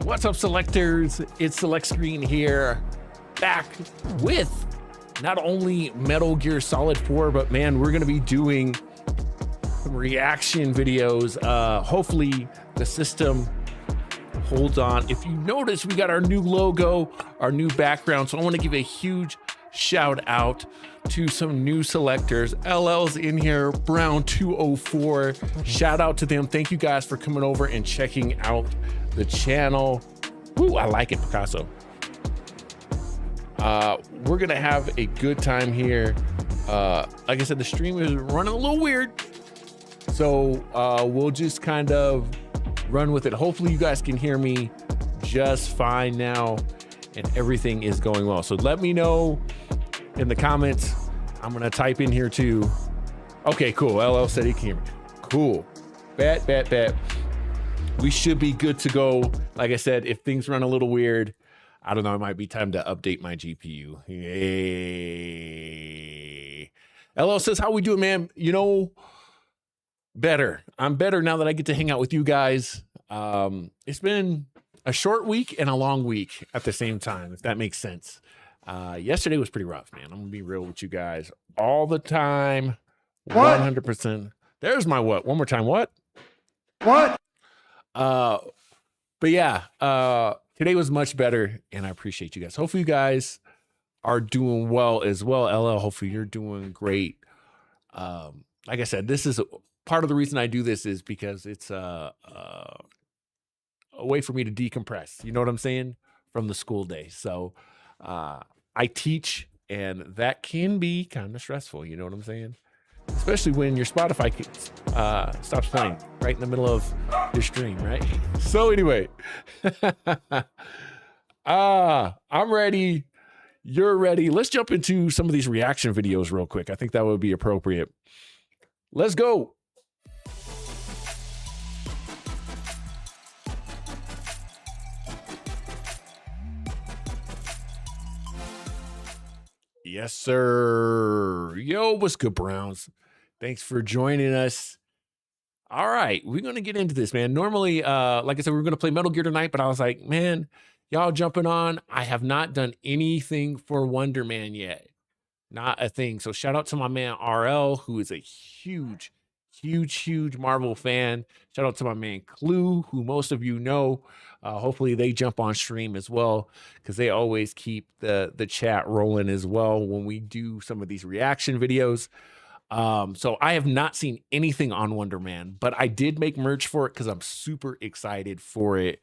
What's up, selectors? It's Select Screen here, back with not only Metal Gear Solid 4, but man, we're gonna be doing some reaction videos. Hopefully the system holds on. If you notice, we got our new logo, our new background. So I want to give a huge shout out to some new selectors. LL's in here, Brown 204. Shout out to them. Thank you guys for coming over and checking out the channel. Ooh, I like it, Picasso. We're gonna have a good time here. Like I said, the stream is running a little weird, so we'll just kind of run with it. Hopefully you guys can hear me just fine now and everything is going well. So let me know in the comments. I'm gonna type in here too. Okay, cool. LL said he can hear me. Cool. Bet. We should be good to go. Like I said, if things run a little weird, I don't know, it might be time to update my GPU. Hey. LL says, how we doing, man? You know, better. I'm better now that I get to hang out with you guys. It's been a short week and a long week at the same time, if that makes sense. Yesterday was pretty rough, man. I'm gonna be real with you guys all the time. 100%. There's my what? One more time. What? But yeah, today was much better and I appreciate you guys. Hopefully you guys are doing well as well. LL, hopefully you're doing great. Like I said, this is part of the reason I do this is because it's a way for me to decompress. You know what I'm saying? From the school day. So I teach and that can be kind of stressful. You know what I'm saying? Especially when your Spotify stops playing right in the middle of your stream, right? So anyway, I'm ready. You're ready. Let's jump into some of these reaction videos real quick. I think that would be appropriate. Let's go. Yes, sir. Yo, what's good, Browns? Thanks for joining us. All right, we're going to get into this, man. Normally, like I said, we were going to play Metal Gear tonight, but I was like, man, y'all jumping on. I have not done anything for Wonder Man yet. Not a thing. So shout out to my man, RL, who is a huge huge Marvel fan. Shout out to my man Clue, who most of you know. Hopefully they jump on stream as well, because they always keep the chat rolling as well when we do some of these reaction videos. So I have not seen anything on Wonder Man, but I did make merch for it because I'm super excited for it.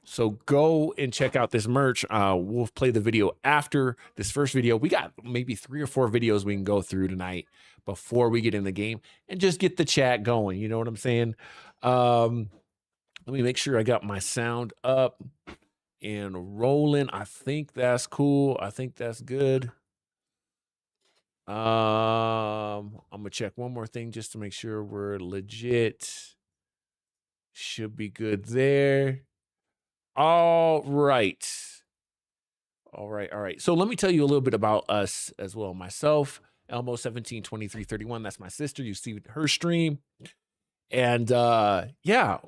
So go and check out this merch. We'll play the video after this first video. We got maybe 3 or 4 videos we can go through tonight before we get in the game and just get the chat going. You know what I'm saying? Let me make sure I got my sound up and rolling. I think that's cool. I think that's good. I'm gonna check one more thing just to make sure we're legit. Should be good there. All right. All right. So let me tell you a little bit about us as well. Myself, Elmo 172331. That's my sister. You see her stream. And yeah,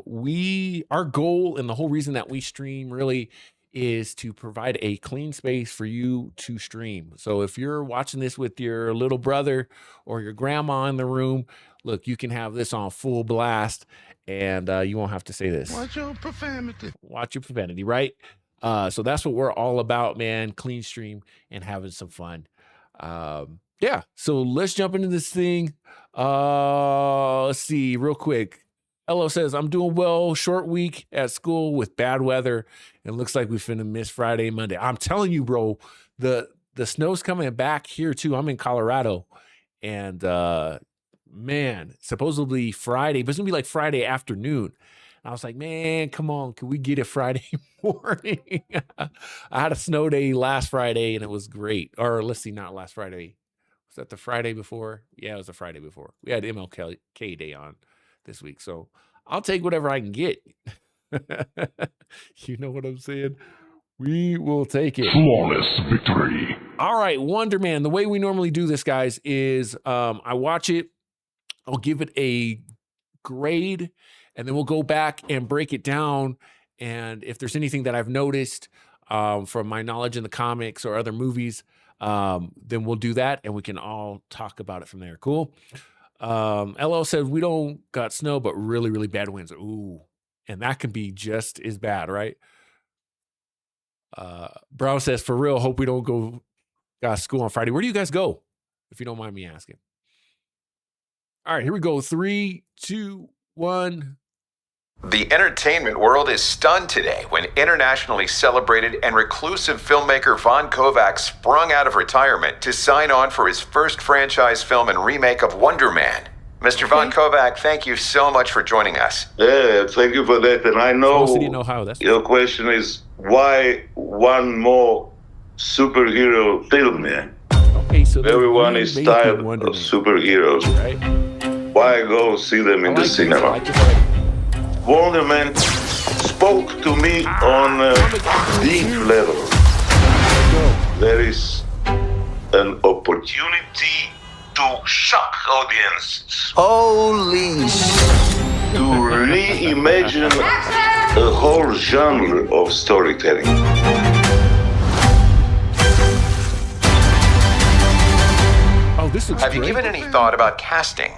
our goal and the whole reason that we stream really is to provide a clean space for you to stream. So if you're watching this with your little brother or your grandma in the room, look, you can have this on full blast and you won't have to say this. Watch your profanity. Watch your profanity, right? So that's what we're all about, man. Clean stream and having some fun. Yeah, so let's jump into this thing. Let's see real quick. Elo says, I'm doing well. Short week at school with bad weather. It looks like we finna miss Friday, Monday. I'm telling you, bro, the snow's coming back here too. I'm in Colorado. And man, supposedly Friday, but it's gonna be like Friday afternoon. I was like, man, come on, can we get it Friday morning? I had a snow day last Friday and it was great. Or let's see, not last Friday. Was that the Friday before? Yeah, it was the Friday before. We had MLK Day on this week. So I'll take whatever I can get. You know what I'm saying? We will take it. Flawless victory. All right, Wonder Man. The way we normally do this, guys, is I watch it. I'll give it a grade, and then we'll go back and break it down. And if there's anything that I've noticed from my knowledge in the comics or other movies, then we'll do that and we can all talk about it from there. Cool. LL said we don't got snow, but really bad winds. Ooh, and that can be just as bad, right? Brown says, for real, hope we don't got school on Friday. Where do you guys go? If you don't mind me asking. All right, here we go. 3, 2, 1. The entertainment world is stunned today when internationally celebrated and reclusive filmmaker Von Kovac sprung out of retirement to sign on for his first franchise film and remake of Wonder Man. Mr. Von Kovac, thank you so much for joining us. Yeah, thank you for that. And I know City in Ohio, that's your question is, why one more superhero film, man? Okay, so everyone is tired of Wonder Man, superheroes. right? Why go see them in the cinema? Wonder Man spoke to me on a deep level. There is an opportunity to shock audiences. Holy To reimagine a whole genre of storytelling. Oh, this is Have you given any thought about casting?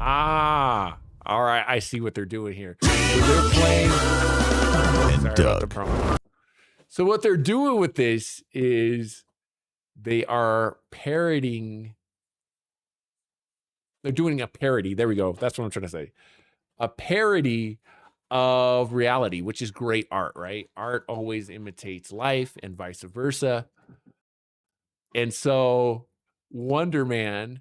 Aha. All right, I see what they're doing here. So they're playing. Sorry about the promo. So what they're doing with this is they are parodying. They're doing a parody. There we go. That's what I'm trying to say. A parody of reality, which is great art, right? Art always imitates life and vice versa. And so Wonder Man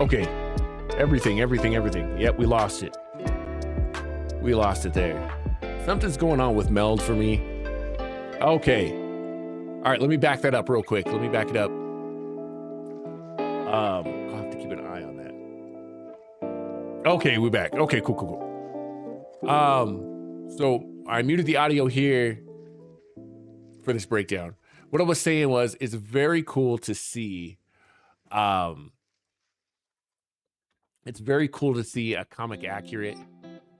Okay. Everything. Yep, we lost it. We lost it there. Something's going on with Meld for me. Okay. All right, let me back that up real quick. Let me back it up. I'll have to keep an eye on that. Okay, we're back. Okay, cool. So I muted the audio here for this breakdown. What I was saying was, it's very cool to see. It's very cool to see a comic accurate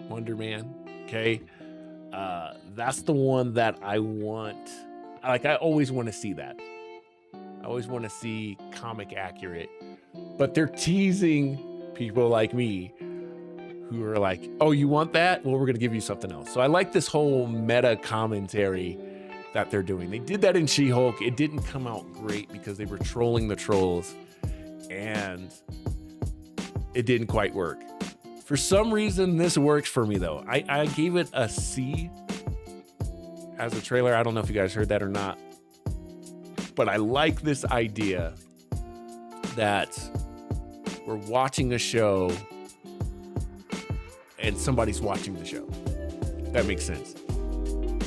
Wonder Man. Okay, that's the one that I want. Like, I always want to see that. I always want to see comic accurate, but they're teasing people like me who are like, oh, you want that? Well, we're going to give you something else. So I like this whole meta commentary that they're doing. They did that in She-Hulk. It didn't come out great because they were trolling the trolls and it didn't quite work. For some reason, this works for me though. I gave it a C as a trailer. I don't know if you guys heard that or not, but I like this idea that we're watching a show and somebody's watching the show. That makes sense.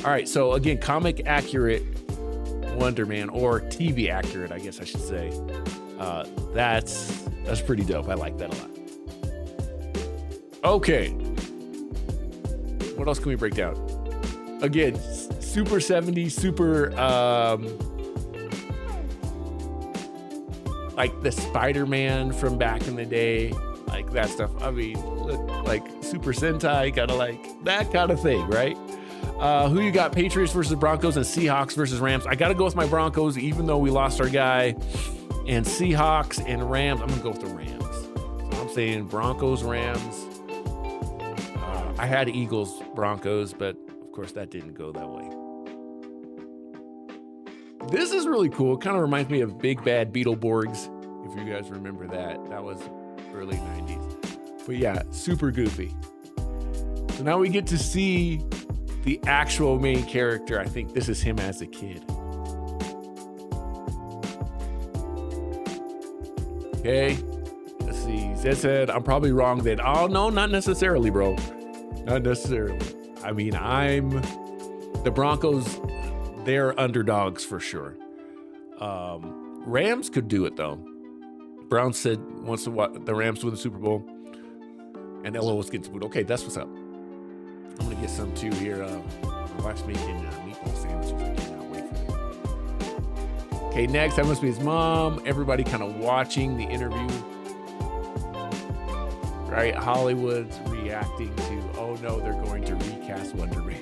All right, so again, comic accurate Wonder Man, or TV accurate, I guess I should say. That's pretty dope. I like that a lot. Okay. What else can we break down? Again, super 70s, super like the Spider-Man from back in the day, like that stuff. I mean, like Super Sentai, kind of like that kind of thing, right? Who you got? Patriots versus Broncos and Seahawks versus Rams. I got to go with my Broncos, even though we lost our guy. And Seahawks and Rams, I'm going to go with the Rams. So I'm saying Broncos, Rams. I had Eagles, Broncos, but of course that didn't go that way. This is really cool. It kind of reminds me of Big Bad Beetleborgs, if you guys remember that. That was early 90s. But yeah, super goofy. So now we get to see the actual main character. I think this is him as a kid. Okay, let's see. Zed said, I'm probably wrong then. Oh, no, not necessarily, bro. Not necessarily. I mean, the Broncos, they're underdogs for sure. Rams could do it, though. Brown said wants to watch the Rams win the Super Bowl. And Ella was getting food. Okay, that's what's up. I'm going to get some, too, here. My wife's making meatball sandwiches. I cannot wait for them. Okay, next, that must be his mom. Everybody kind of watching the interview. Right? Hollywood's reacting to, oh no, they're going to recast Wonder Man.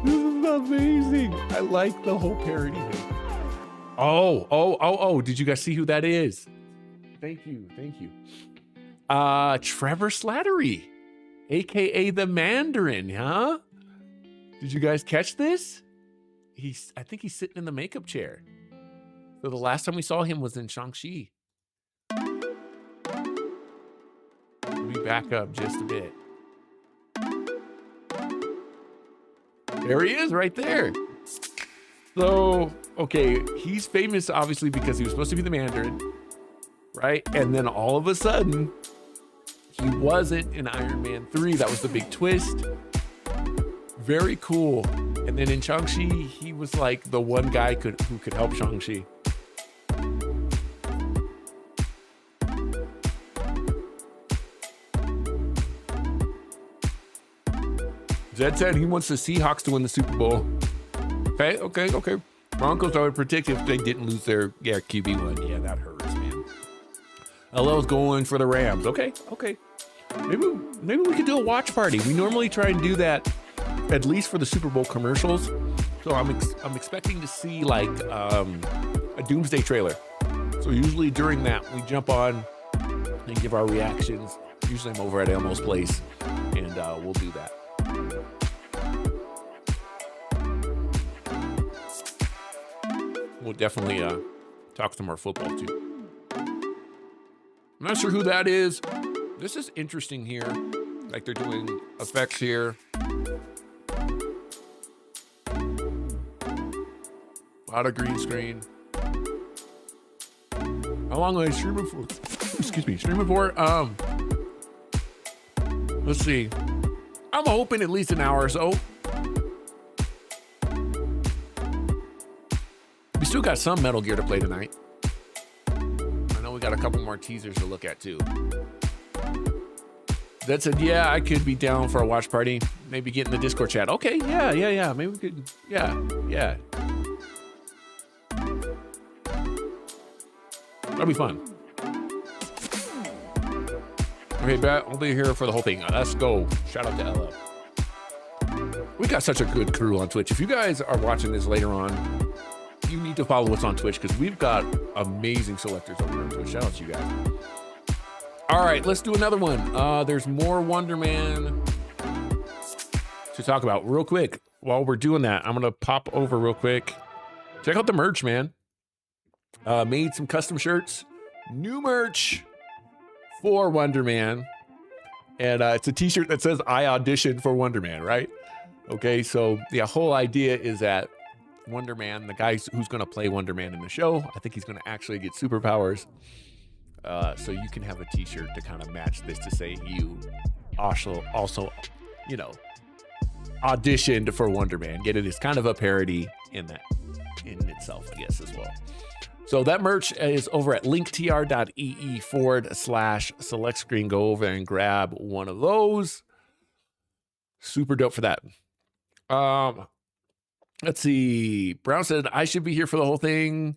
This is amazing. I like the whole parody thing. Oh, did you guys see who that is? Thank you. Trevor Slattery, aka the Mandarin, huh? Did you guys catch this? I think he's sitting in the makeup chair. So the last time we saw him was in Shang-Chi. Let me back up just a bit. There he is right there. So, okay, he's famous obviously because he was supposed to be the Mandarin, right? And then all of a sudden, he wasn't in Iron Man 3. That was the big twist. Very cool. And then in Shang-Chi, he was like the one guy who could help Shang-Chi. Zed said he wants the Seahawks to win the Super Bowl. Okay. Broncos, I would predict if they didn't lose their QB1. Yeah, that hurts, man. LL's going for the Rams. Okay. Maybe we could do a watch party. We normally try and do that at least for the Super Bowl commercials. So I'm expecting to see like a Doomsday trailer. So usually during that, we jump on and give our reactions. Usually I'm over at Elmo's place, and we'll do that. We'll definitely talk some more football too. I'm not sure who that is. This is interesting here. Like they're doing effects here. A lot of green screen. How long am I streaming for? Excuse me, streaming for? Let's see. I'm hoping at least an hour or so. We still got some Metal Gear to play tonight. I know we got a couple more teasers to look at too. That said, yeah, I could be down for a watch party. Maybe get in the Discord chat. Okay, yeah. Maybe we could, yeah. That'll be fun. Okay, bet I'll be here for the whole thing. Let's go. Shout out to Ella. We got such a good crew on Twitch. If you guys are watching this later on, you need to follow us on Twitch because we've got amazing selectors over on Twitch. Shout out to you guys. All right, let's do another one. There's more Wonder Man to talk about real quick. While we're doing that, I'm gonna pop over real quick. Check out the merch, man. Made some custom shirts, new merch for Wonder Man. And it's a t-shirt that says I auditioned for Wonder Man, right? Okay, so the whole idea is that Wonder Man, the guy who's gonna play Wonder Man in the show, I think he's gonna actually get superpowers. So you can have a t-shirt to kind of match this to say you also, you know, auditioned for Wonder Man. Get it? It's kind of a parody in itself, I guess, as well. So that merch is over at linktr.ee/select screen. Go over and grab one of those. Super dope for that. Let's see. Brown said, I should be here for the whole thing,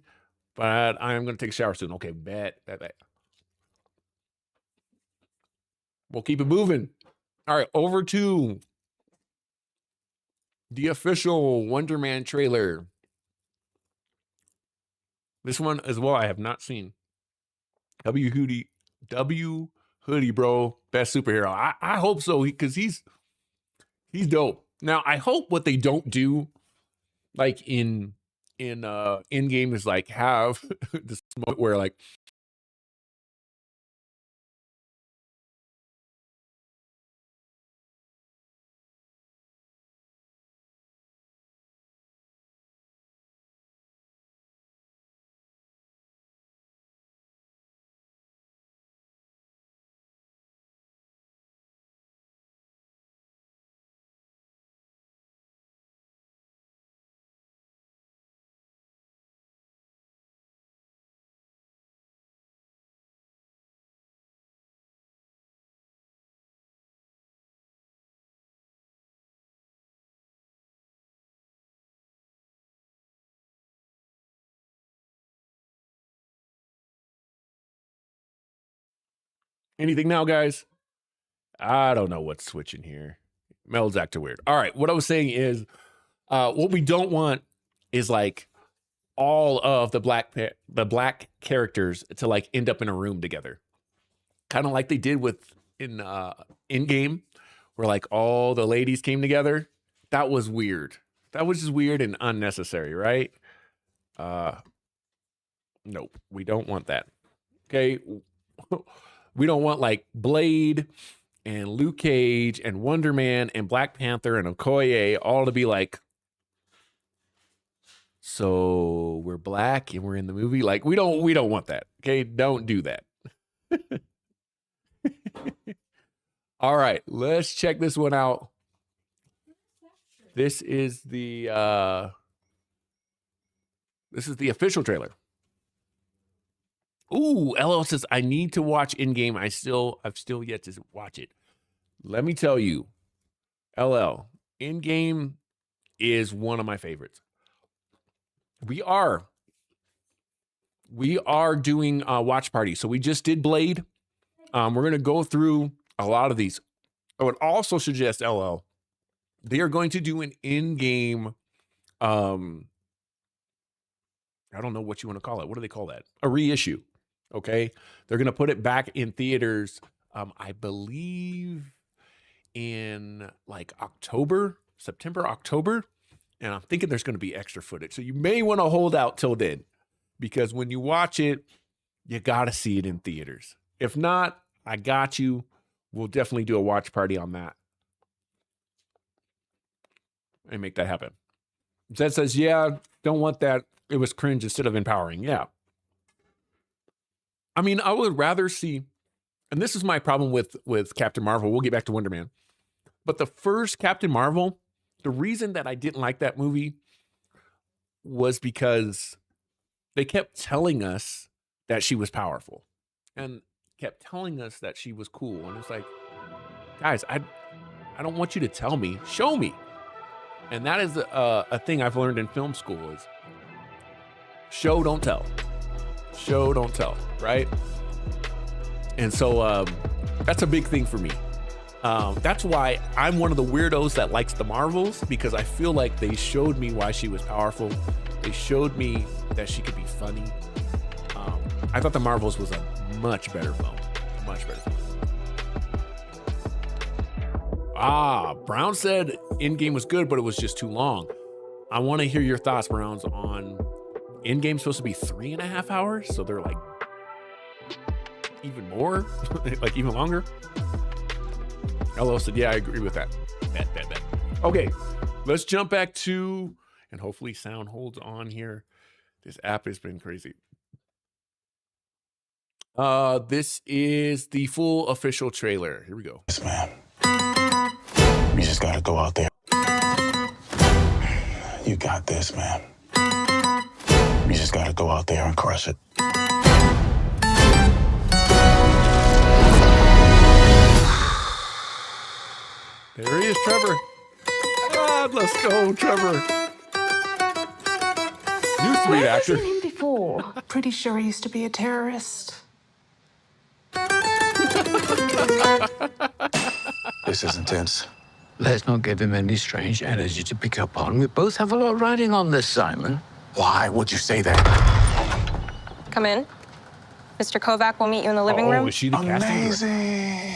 but I'm going to take a shower soon. Okay, bet. We'll keep it moving. All right, over to the official Wonder Man trailer. This one as well, I have not seen. W Hoodie, bro, best superhero. I hope so, because he's dope. Now, I hope what they don't do, like in game, is like have this moment where like anything now, guys. I don't know what's switching here. Mel's acting weird. All right, what I was saying is, what we don't want is like all of the black characters to like end up in a room together, kind of like they did in game, where like all the ladies came together. That was weird. That was just weird and unnecessary, right? Nope, we don't want that. Okay, we don't want like Blade and Luke Cage and Wonder Man and Black Panther and Okoye all to be like, so we're black and we're in the movie. Like we don't want that. Okay, don't do that. All right, let's check this one out. This is the official trailer. Ooh, LL says, I need to watch In-Game. I've still yet to watch it. Let me tell you, LL, In-Game is one of my favorites. We are doing a watch party. So we just did Blade. We're going to go through a lot of these. I would also suggest, LL, they are going to do an In-Game, I don't know what you want to call it. What do they call that? A reissue. Okay. They're going to put it back in theaters, I believe in like September, October. And I'm thinking there's going to be extra footage. So you may want to hold out till then, because when you watch it, you got to see it in theaters. If not, I got you. We'll definitely do a watch party on that and make that happen. Zed says, yeah, don't want that. It was cringe instead of empowering. Yeah. I mean, I would rather see, and this is my problem with Captain Marvel. We'll get back to Wonder Man. But the first Captain Marvel, the reason that I didn't like that movie was because they kept telling us that she was powerful and kept telling us that she was cool. And it's like, guys, I don't want you to tell me, show me. And that is a thing I've learned in film school is show, don't tell. Show, don't tell, right? And so that's a big thing for me. That's why I'm one of the weirdos that likes the Marvels, because I feel like they showed me why she was powerful. They showed me that she could be funny. I thought the Marvels was a much better film. Much better film. Brown said Endgame was good, but it was just too long. I want to hear your thoughts, Browns, on Endgame's supposed to be 3.5 hours, so they're like even more, like even longer. Hello said, yeah, I agree with that. Bet. Okay, let's jump back to, and hopefully sound holds on here. This app has been crazy. This is the full official trailer. Here we go. Yes, man. You just gotta go out there. You got this, man. You just gotta go out there and crush it. There he is, Trevor. God, let's go, Trevor. Used to be an actor. I've seen him before. Pretty sure he used to be a terrorist. This is intense. Let's not give him any strange energy to pick up on. We both have a lot riding on this, Simon. Why would you say that? Come in. Mr. Kovac will meet you in the living room. Is she the casting director? Amazing.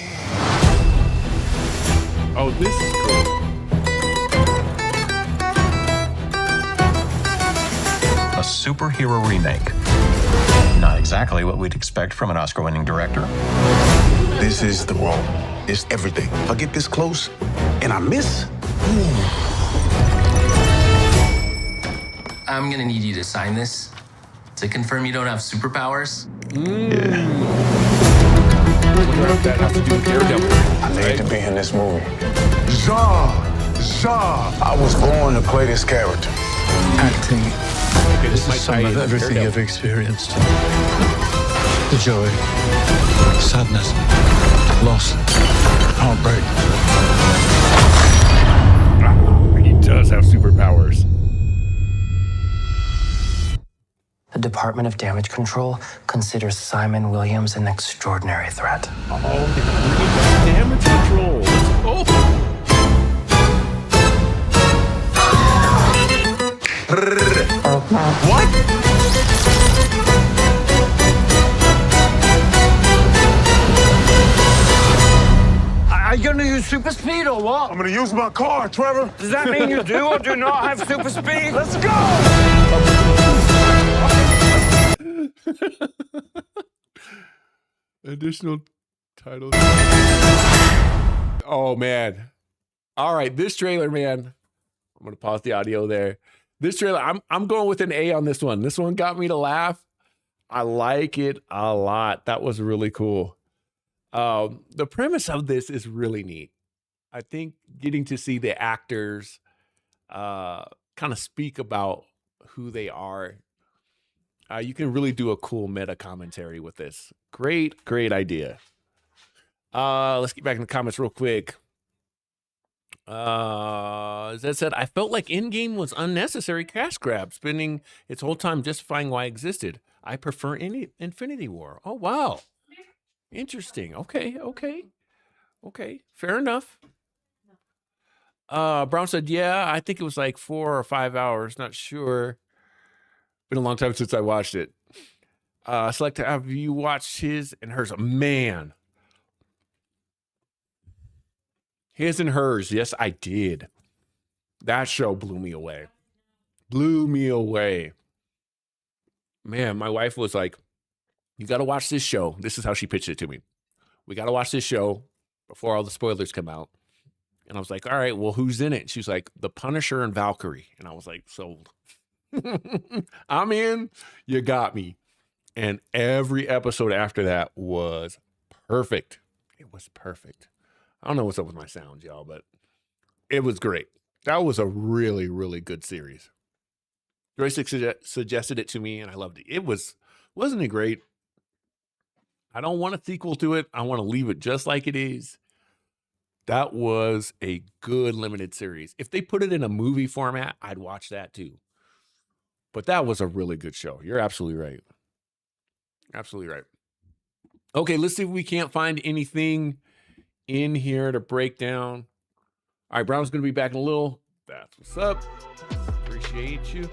Oh, this is cool. A superhero remake. Not exactly what we'd expect from an Oscar-winning director. This is the role. It's everything. If I get this close and I miss, I'm gonna need you to sign this to confirm you don't have superpowers. That has to do with Daredevil. I need to be in this movie. Zah! I was born to play this character. Acting Okay, is the might sum tie of into everything Daredevil. you've experienced. The joy, sadness, loss, heartbreak. He does have superpowers. The Department of Damage Control considers Simon Williams an extraordinary threat. Damage control. Let's go. What? Are you gonna use super speed or what? I'm gonna use my car, Trevor. Does that mean you do or do not have super speed? Let's go! Additional titles. Oh man. All right, this trailer, man. I'm gonna pause the audio there. This trailer, I'm going with an A on this one. This one got me to laugh. I like it a lot. That was really cool. The premise of this is really neat. I think getting to see the actors kind of speak about who they are, you can really do a cool meta commentary with this. Great idea. Let's get back in the comments real quick. That said, I felt like Endgame was unnecessary cash grab, spending its whole time justifying why it existed. I prefer Infinity War. Oh, wow. Interesting. Okay. Fair enough. Brown said, yeah, I think it was like 4 or 5 hours. Not sure. Been a long time since I watched it. Select, have you watched his and hers? Man. His and hers. Yes, I did. That show blew me away. Man, my wife was like, you got to watch this show. This is how she pitched it to me. We got to watch this show before all the spoilers come out. And I was like, all right, well, who's in it? She was like, The Punisher and Valkyrie. And I was like, sold. I'm in. You got me. And every episode after that was perfect. It was perfect. I don't know what's up with my sounds, y'all, but it was great. That was a really, really good series. Joystick suggested it to me, and I loved it. Wasn't it great? I don't want a sequel to it. I want to leave it just like it is. That was a good limited series. If they put it in a movie format, I'd watch that too. But that was a really good show. You're absolutely right. Absolutely right. Okay, let's see if we can't find anything in here to break down. All right, Brown's going to be back in a little. That's what's up. Appreciate you.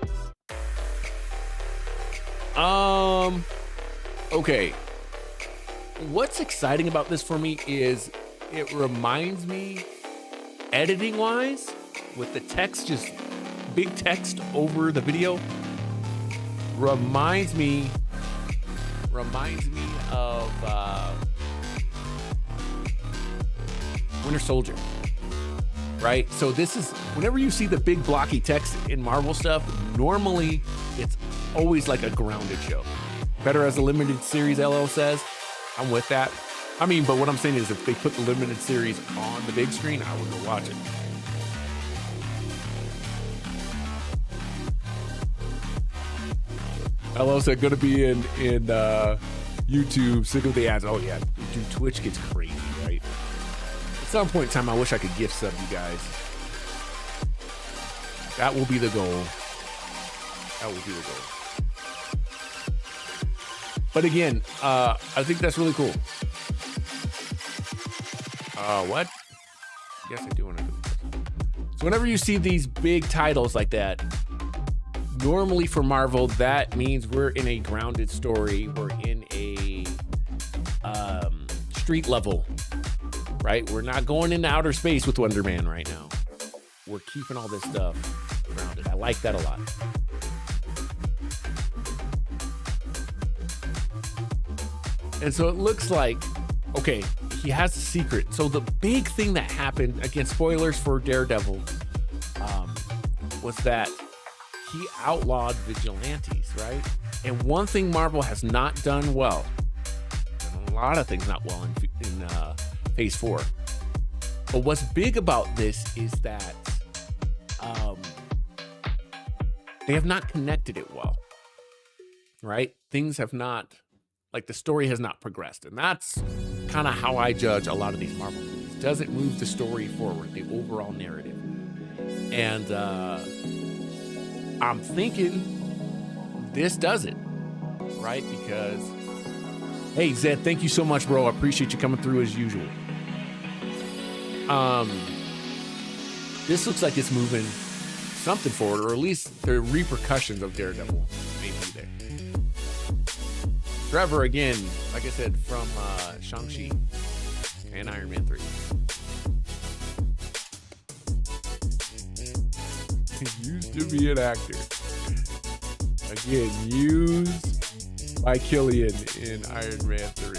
Okay. What's exciting about this for me is it reminds me, editing wise, with the text, just big text over the video, reminds me of Winter Soldier, right? So this is, whenever you see the big blocky text in Marvel stuff, normally it's always like a grounded show. Better as a limited series, LL says. I'm with that. I mean, but what I'm saying is if they put the limited series on the big screen, I would go watch it. LL said, gonna be in YouTube, sick of the ads. Oh yeah, dude, Twitch gets crazy, right? At some point in time, I wish I could gift sub you guys. That will be the goal. That will be the goal. But again, I think that's really cool. What? Yes, I do want to do this. So whenever you see these big titles like that, normally for Marvel, that means we're in a grounded story. We're in a street level, right? We're not going into outer space with Wonder Man right now. We're keeping all this stuff grounded. I like that a lot. And so it looks like, okay, he has a secret. So the big thing that happened, again, spoilers for Daredevil, was that he outlawed vigilantes, right? And one thing Marvel has not done well, and a lot of things not well in Phase 4. But what's big about this is that they have not connected it well, right? Things have not, like the story has not progressed. And that's kind of how I judge a lot of these Marvel movies. Does it move the story forward, the overall narrative? And I'm thinking this does it, right? Because, hey, Zed, thank you so much, bro. I appreciate you coming through as usual. This looks like it's moving something forward, or at least the repercussions of Daredevil may be there. Trevor, again, like I said, from Shang-Chi and Iron Man 3. He used to be an actor. Again, used by Killian in Iron Man 3.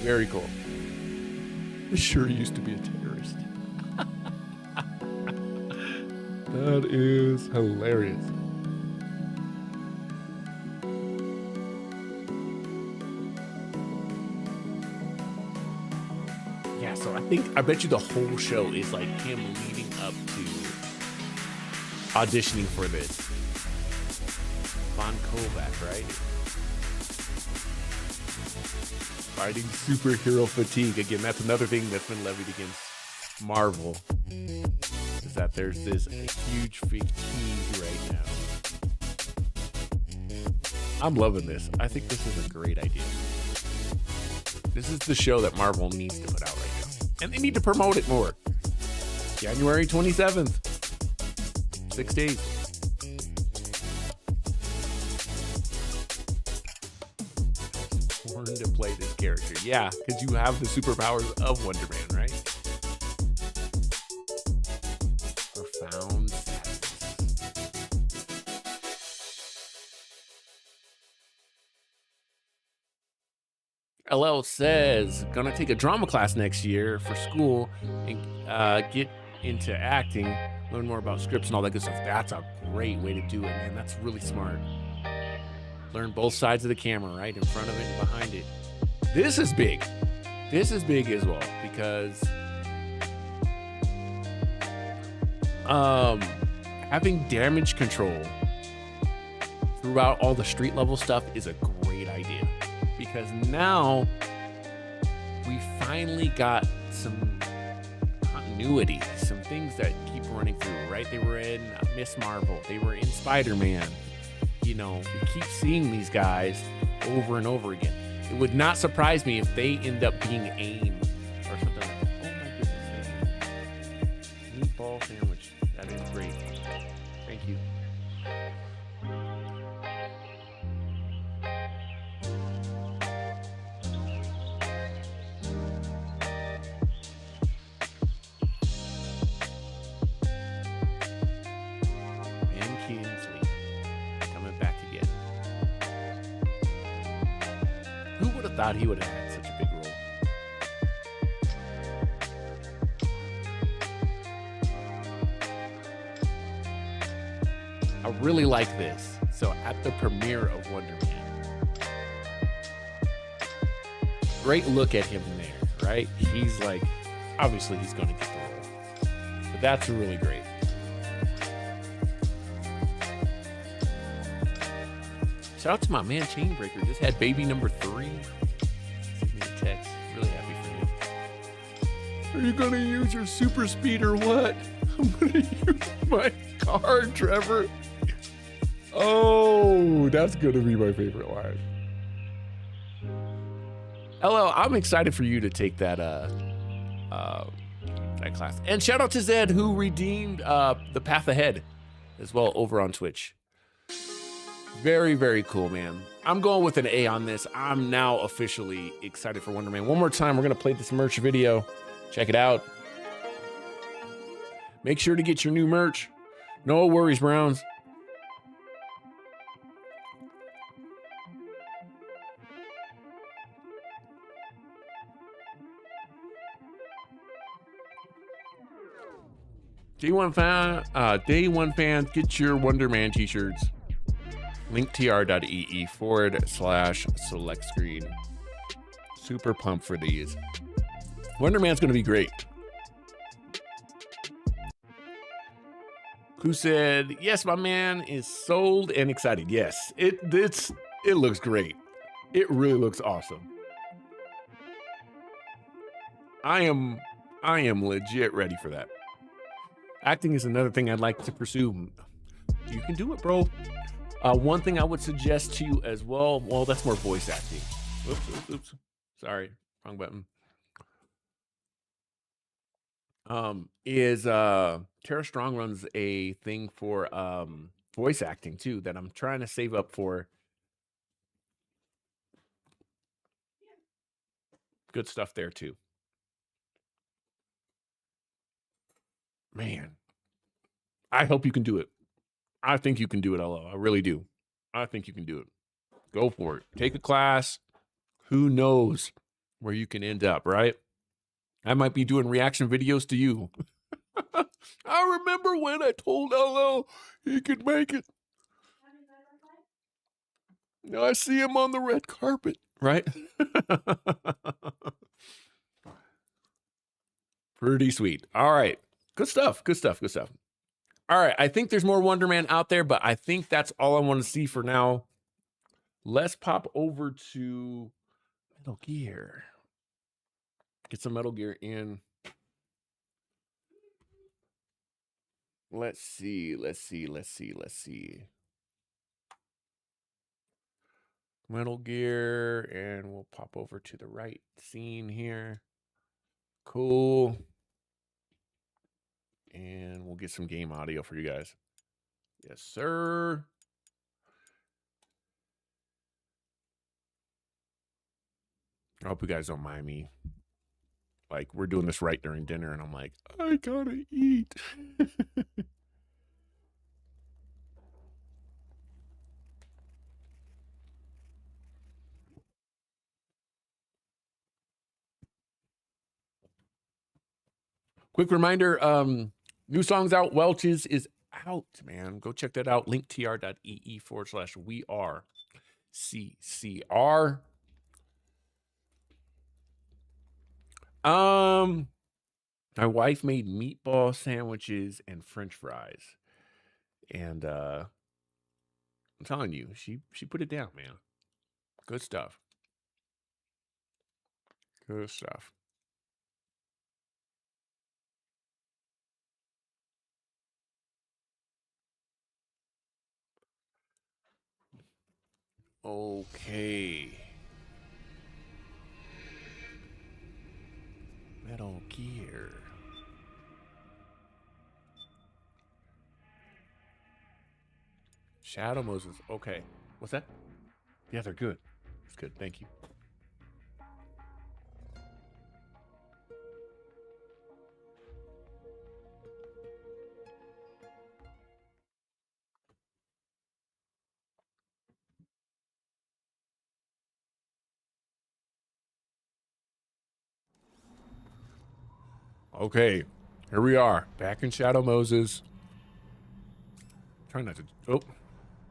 Very cool. He sure used to be a terrorist. That is hilarious. Yeah, so I bet you the whole show is like him leading up to auditioning for this. Von Kovac, right? Fighting superhero fatigue. Again, that's another thing that's been levied against Marvel, is that there's this huge fatigue right now. I'm loving this. I think this is a great idea. This is the show that Marvel needs to put out right now. And they need to promote it more. January 27th. 6 days. Born to play this character. Yeah, because you have the superpowers of Wonder Man, right? Profound sadness. LL says, gonna take a drama class next year for school and get into acting, learn more about scripts and all that good stuff. That's a great way to do it, man. That's really smart. Learn both sides of the camera, right? In front of it and behind it. This is big. This is big as well because having damage control throughout all the street level stuff is a great idea because now we finally got some continuity, some things that keep running through, right? They were in Miss Marvel, they were in Spider-Man. You know, we keep seeing these guys over and over again. It would not surprise me if they end up being AIM or something like that. Oh my goodness. Meatball sandwich. That is great. Thank you. Thought he would have had such a big role. I really like this. So at the premiere of Wonder Man, great look at him in there, right? He's like, obviously he's going to get the role, but that's really great. Shout out to my man Chainbreaker. Just had baby number 3. Text. Really happy for you. Are you gonna use your super speed or what? I'm gonna use my car, Trevor. Oh, that's gonna be my favorite line. Hello, I'm excited for you to take that that class. And shout out to Zed who redeemed the Path Ahead as well over on Twitch. Very, very cool, man. I'm going with an A on this. I'm now officially excited for Wonder Man. One more time, we're going to play this merch video. Check it out. Make sure to get your new merch. No worries, Browns. Day one fans, get your Wonder Man t-shirts. linktr.ee/select screen. Super pumped for these. Wonder Man's going to be great. Who said, yes, my man is sold and excited. Yes, it looks great. It really looks awesome. I am legit ready for that. Acting is another thing I'd like to pursue. You can do it, bro. One thing I would suggest to you as well, that's more voice acting. Oops. Sorry, wrong button. Tara Strong runs a thing for voice acting too that I'm trying to save up for. Good stuff there too. Man, I hope you can do it. I think you can do it, LO. I really do. I think you can do it. Go for it. Take a class. Who knows where you can end up, right? I might be doing reaction videos to you. I remember when I told LO he could make it. Now I see him on the red carpet, right? Pretty sweet. All right. Good stuff. All right, I think there's more Wonder Man out there, but I think that's all I want to see for now. Let's pop over to Metal Gear. Get some Metal Gear in. Let's see. Metal Gear, and we'll pop over to the right scene here. Cool. And we'll get some game audio for you guys. Yes, sir. I hope you guys don't mind me. Like, we're doing this right during dinner, and I'm like, I gotta eat. Quick reminder, new songs out. Welch's is out, man. Go check that out. linktr.ee/we are. CCR. My wife made meatball sandwiches and French fries, and I'm telling you, she put it down, man. Good stuff. Good stuff. Okay. Metal Gear. Shadow Moses. Okay. What's that? Yeah, they're good. It's good. Thank you. Okay, here we are, back in Shadow Moses. Try not to. Oh,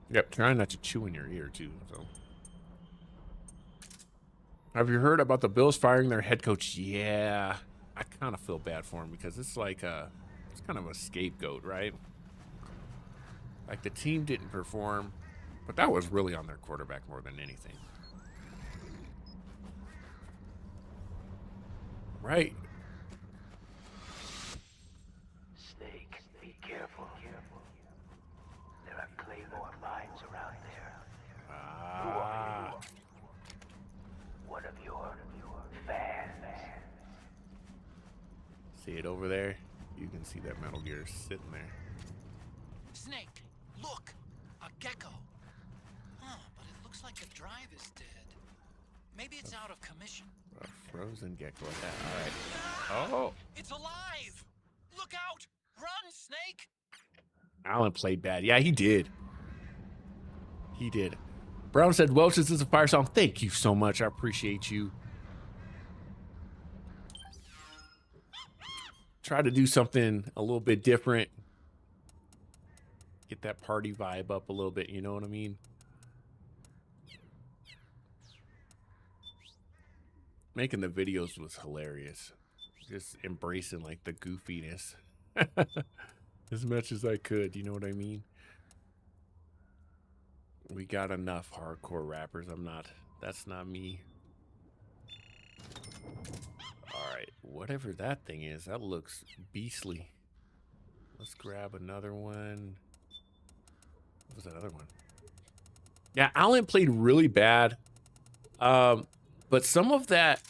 yep. Try not to chew in your ear too. So, have you heard about the Bills firing their head coach? Yeah, I kind of feel bad for him because it's like it's kind of a scapegoat, right? Like the team didn't perform, but that was really on their quarterback more than anything, right? Be careful. There are claymore mines around there. Who are you? One of your fans. See it over there? You can see that Metal Gear sitting there. Snake, look! A gecko! Huh, but it looks like the drive is dead. Maybe it's out of commission. A frozen gecko like that. Alright. Oh! It's alive! Look out! Run, Snake! Alan played bad. Yeah, he did. He did. Brown said, Welch, this is a fire song. Thank you so much. I appreciate you. Try to do something a little bit different. Get that party vibe up a little bit, you know what I mean? Making the videos was hilarious. Just embracing like the goofiness as much as I could, you know what I mean? We got enough hardcore rappers. That's not me. Alright, whatever that thing is, that looks beastly. Let's grab another one. What was that other one? Yeah, Allen played really bad. But some of that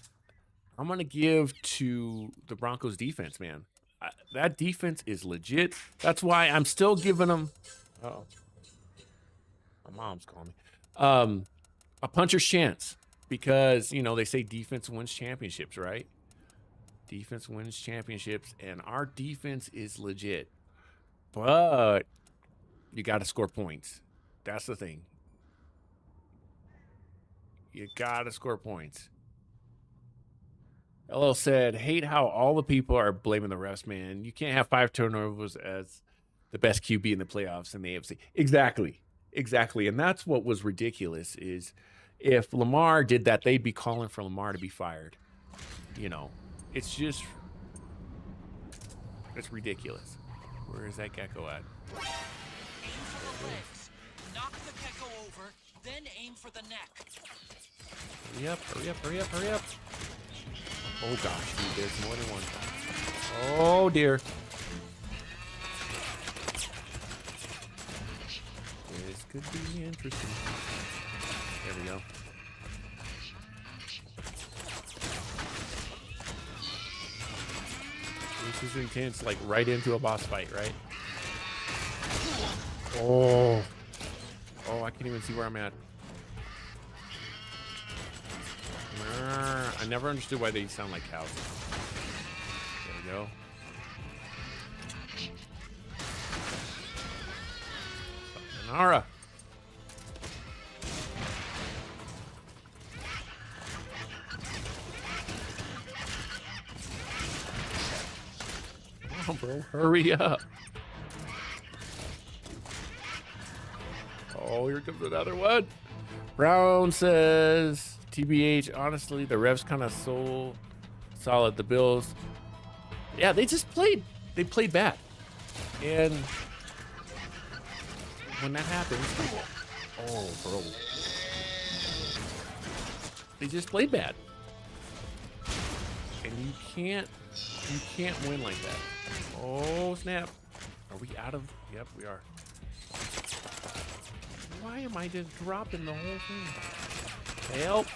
I'm going to give to the Broncos defense, man. That defense is legit. That's why I'm still giving them... Uh-oh. My mom's calling me. A puncher's chance. Because, you know, they say defense wins championships, right? Defense wins championships. And our defense is legit. But you got to score points. That's the thing. You got to score points. LL said, hate how all the people are blaming the refs, man. You can't have 5 turnovers as the best QB in the playoffs in the AFC. Exactly. Exactly. And that's what was ridiculous is if Lamar did that, they'd be calling for Lamar to be fired. You know, it's just, it's ridiculous. Where is that gecko at? Aim for the legs. Knock the gecko over, then aim for the neck. Hurry up, hurry up, hurry up, hurry up. Oh gosh, dude, there's more than one. Oh dear. This could be interesting. There we go. This is intense, like right into a boss fight, right? Oh. Oh, I can't even see where I'm at. I never understood why they sound like cows. There we go. Sayonara. Come on, bro. Hurry up. Oh, here comes another one. Brown says, TBH, honestly, the refs kind of so solid. The Bills, yeah, they played bad. And when that happens, oh, bro. They just played bad. And you can't win like that. Oh, snap. Are we out of, yep, we are. Why am I just dropping the whole thing? Help.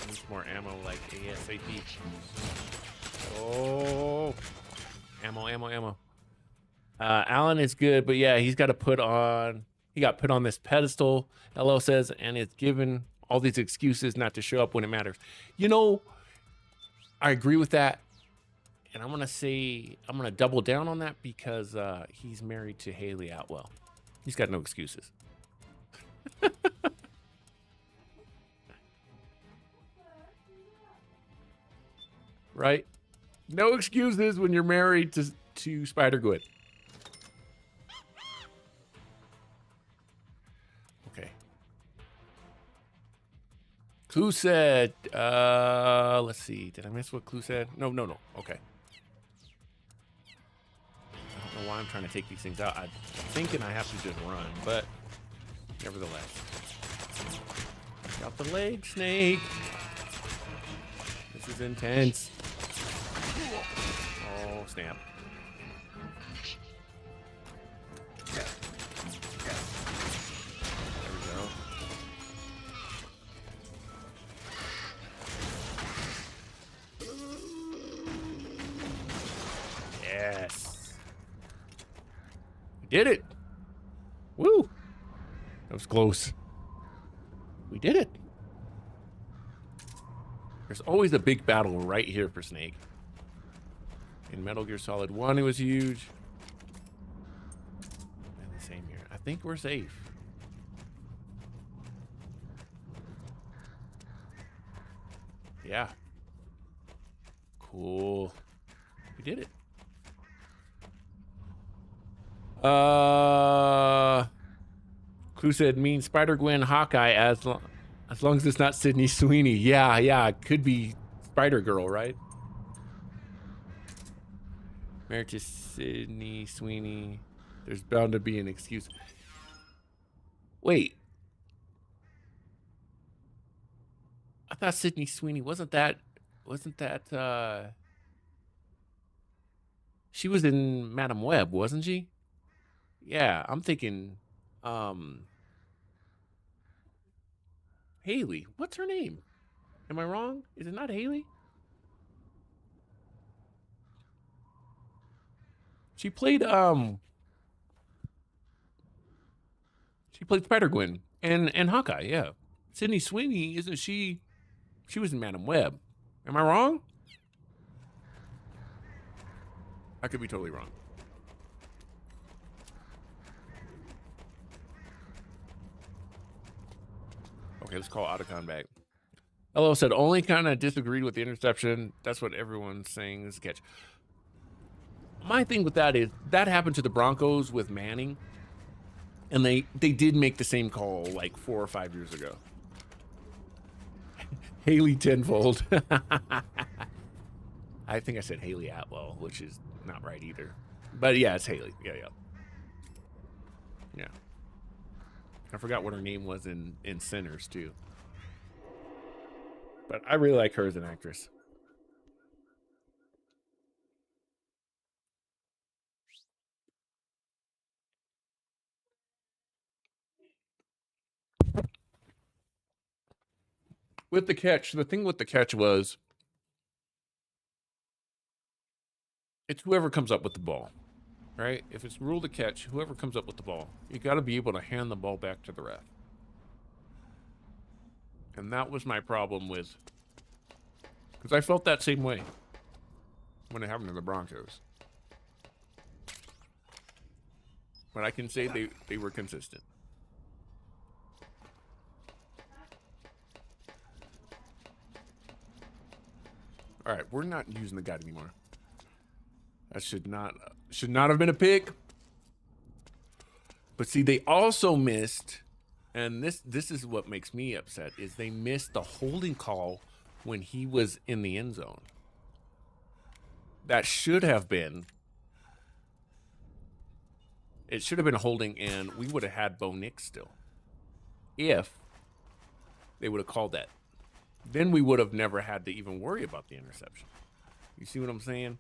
Need more ammo like ASAP. Oh. Ammo. Alan is good, but yeah, he got put on this pedestal, LO says, and is given all these excuses not to show up when it matters. You know, I agree with that. And I'm going to double down on that because he's married to Haley Atwell. He's got no excuses. Right? No excuses when you're married to Spider-Gwen. Okay. Clue said, let's see. Did I miss what Clue said? No. Okay. I don't know why I'm trying to take these things out. I'm thinking I have to just run, but nevertheless. Got the leg, Snake. This is intense. Oh, snap. There we go. Yes. We did it. Woo. That was close. We did it. There's always a big battle right here for Snake. In Metal Gear Solid 1, it was huge. And the same here. I think we're safe. Yeah. Cool. We did it. Clue said, mean Spider-Gwen, Hawkeye, as long as it's not Sydney Sweeney. Yeah, it could be Spider-Girl, right? Married to Sydney Sweeney. There's bound to be an excuse. Wait. I thought Sydney Sweeney wasn't that she was in Madam Web, wasn't she? Yeah, I'm thinking Haley. What's her name? Am I wrong? Is it not Haley? She played Spider-Gwen and Hawkeye, yeah. Sydney Sweeney, isn't she? She was in Madam Web. Am I wrong? I could be totally wrong. Okay, let's call Otacon back. Hello said, only kind of disagreed with the interception. That's what everyone's saying is a catch. My thing with that is that happened to the Broncos with Manning. And they did make the same call like 4 or 5 years ago. Haley tenfold. I think I said Haley Atwell, which is not right either. But yeah, it's Haley. Yeah. I forgot what her name was in Sinners too. But I really like her as an actress. With the catch, the thing with the catch was it's whoever comes up with the ball, right? If it's rule to catch, whoever comes up with the ball, you got to be able to hand the ball back to the ref. And that was my problem with, because I felt that same way when it happened to the Broncos. But I can say they were consistent. All right, we're not using the guide anymore. That should not have been a pick. But see, they also missed, and this is what makes me upset, is they missed the holding call when he was in the end zone. That should have been. It should have been holding, and we would have had Bo Nix still. If they would have called that. Then we would have never had to even worry about the interception. You see what I'm saying?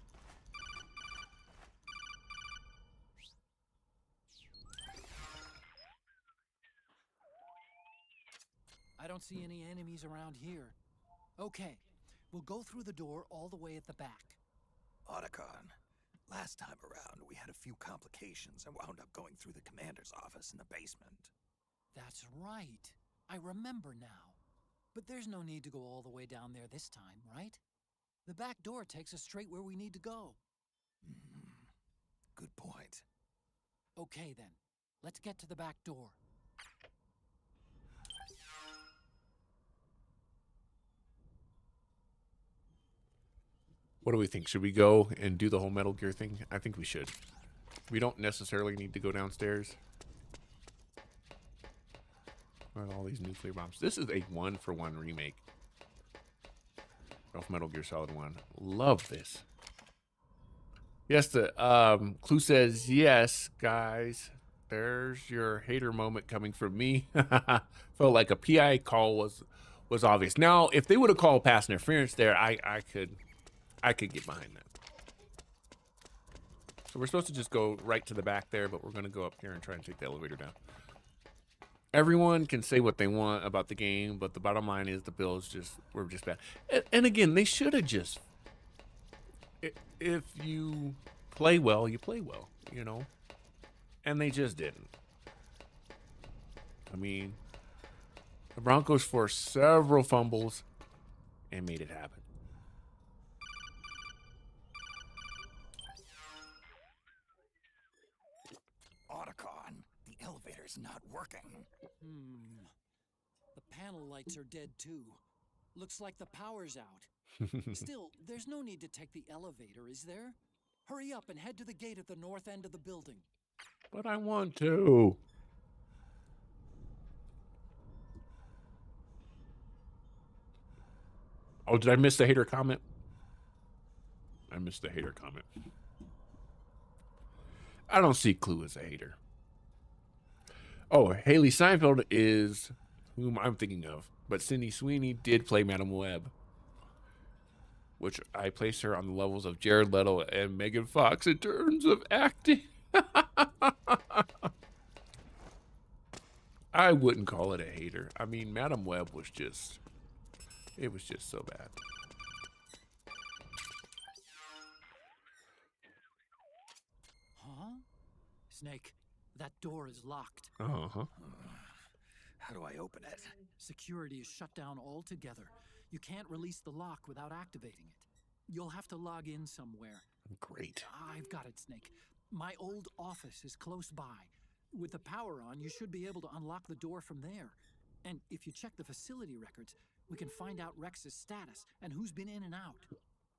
I don't see any enemies around here. Okay, we'll go through the door all the way at the back. Otacon, last time around we had a few complications and wound up going through the commander's office in the basement. That's right. I remember now. But there's no need to go all the way down there this time, right? The back door takes us straight where we need to go. Good point. Okay then, let's get to the back door. What do we think? Should we go and do the whole Metal Gear thing? I think we should. We don't necessarily need to go downstairs. With all these nuclear bombs. This is a 1-for-1 remake of Metal Gear Solid 1. Love this. Yes, the Clue says, yes, guys. There's your hater moment coming from me. Felt like a PI call was obvious. Now, if they would have called pass interference there, I could get behind that. So we're supposed to just go right to the back there, but we're going to go up here and try and take the elevator down. Everyone can say what they want about the game, but the bottom line is the Bills were just bad. And again, they should have just... If you play well, you play well, you know? And they just didn't. I mean, the Broncos forced several fumbles and made it happen. Otacon, the elevator's not working. The panel lights are dead too. Looks like the power's out. Still, there's no need to take the elevator, is there? Hurry up and head to the gate at the north end of the building. But I want to. Oh, did I miss the hater comment? I missed the hater comment. I don't see Clue as a hater. Oh, Haley Seinfeld is whom I'm thinking of. But Sydney Sweeney did play Madam Web, which I place her on the levels of Jared Leto and Megan Fox in terms of acting. I wouldn't call it a hater. I mean, Madam Web was just... It was just so bad. Huh? Snake, that door is locked. Uh-huh. How do I open it? Security is shut down altogether. You can't release the lock without activating it. You'll have to log in somewhere. Great. I've got it, Snake. My old office is close by. With the power on, you should be able to unlock the door from there. And if you check the facility records, we can find out Rex's status and who's been in and out.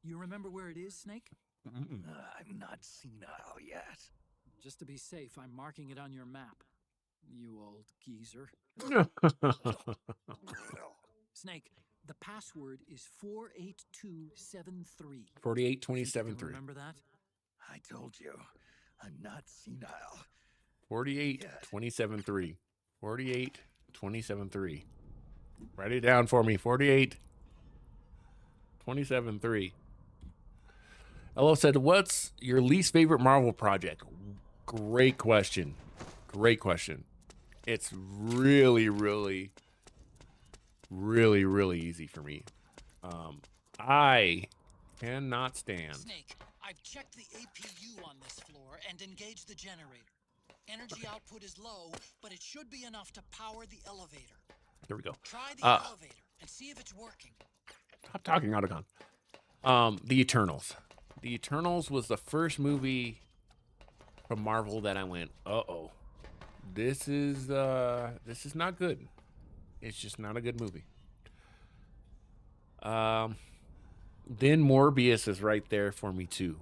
You remember where it is, Snake? I'm not senile yet. Just to be safe, I'm marking it on your map. You old geezer. Snake, the password is 48273. 48273. Remember that? I told you, I'm not senile. 48273. 48273. Write it down for me. 48273. Hello said, what's your least favorite Marvel project? Great question. Great question. It's really, really, really, really easy for me. I cannot stand. Snake, I've checked the APU on this floor and engaged the generator. Energy output is low, but it should be enough to power the elevator. Here we go. Try the elevator and see if it's working. Stop talking, Otacon. The Eternals. The Eternals was the first movie from Marvel that I went, uh-oh. This is not good. It's just not a good movie. Then Morbius is right there for me too.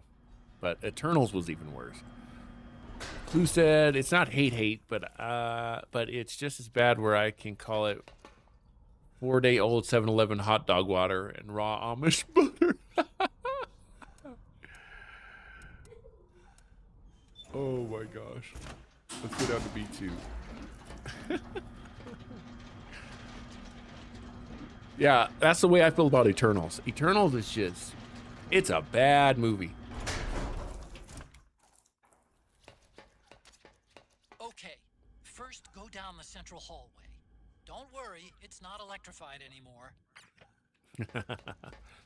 But Eternals was even worse. Clue said it's not hate, but it's just as bad where I can call it 4-day-old 7-Eleven hot dog water and raw Amish butter. Oh my gosh. Let's go down to B2. Yeah, that's the way I feel about Eternals. Eternals is just, it's a bad movie. Okay, first go down the central hallway. Don't worry, it's not electrified anymore.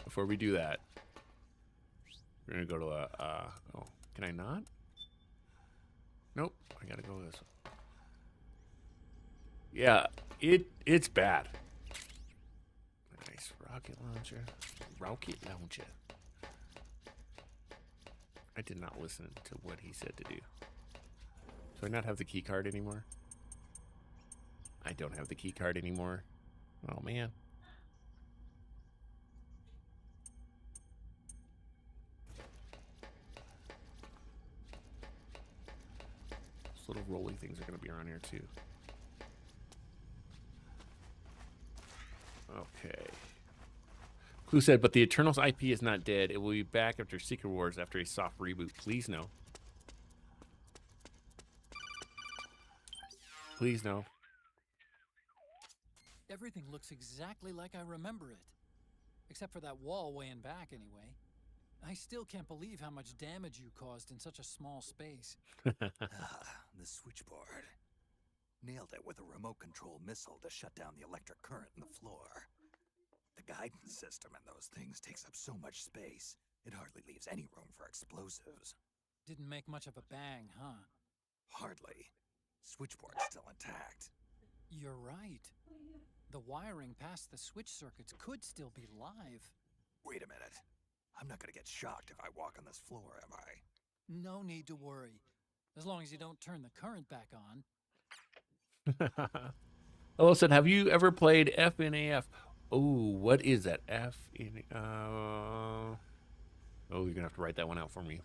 Before we do that, we're gonna go to oh, can I not? Nope, I gotta go this way. Yeah, it's bad. Nice rocket launcher. Rocket launcher. I did not listen to what he said to do. Do I not have the key card anymore? I don't have the key card anymore. Oh man. Those little rolly things are going to be around here too. Okay. Clue said, but the Eternals IP is not dead. It will be back after Secret Wars after a soft reboot. Please no. Please no. Everything looks exactly like I remember it. Except for that wall way in back, anyway. I still can't believe how much damage you caused in such a small space. The switchboard. Nailed it with a remote control missile to shut down the electric current in the floor. The guidance system in those things takes up so much space, it hardly leaves any room for explosives. Didn't make much of a bang, huh? Hardly. Switchboard's still intact. You're right. The wiring past the switch circuits could still be live. Wait a minute. I'm not gonna get shocked if I walk on this floor, am I? No need to worry. As long as you don't turn the current back on. Hello said, have you ever played FNAF? Oh, what is that? FNAF? Oh, you're gonna have to write that one out for me.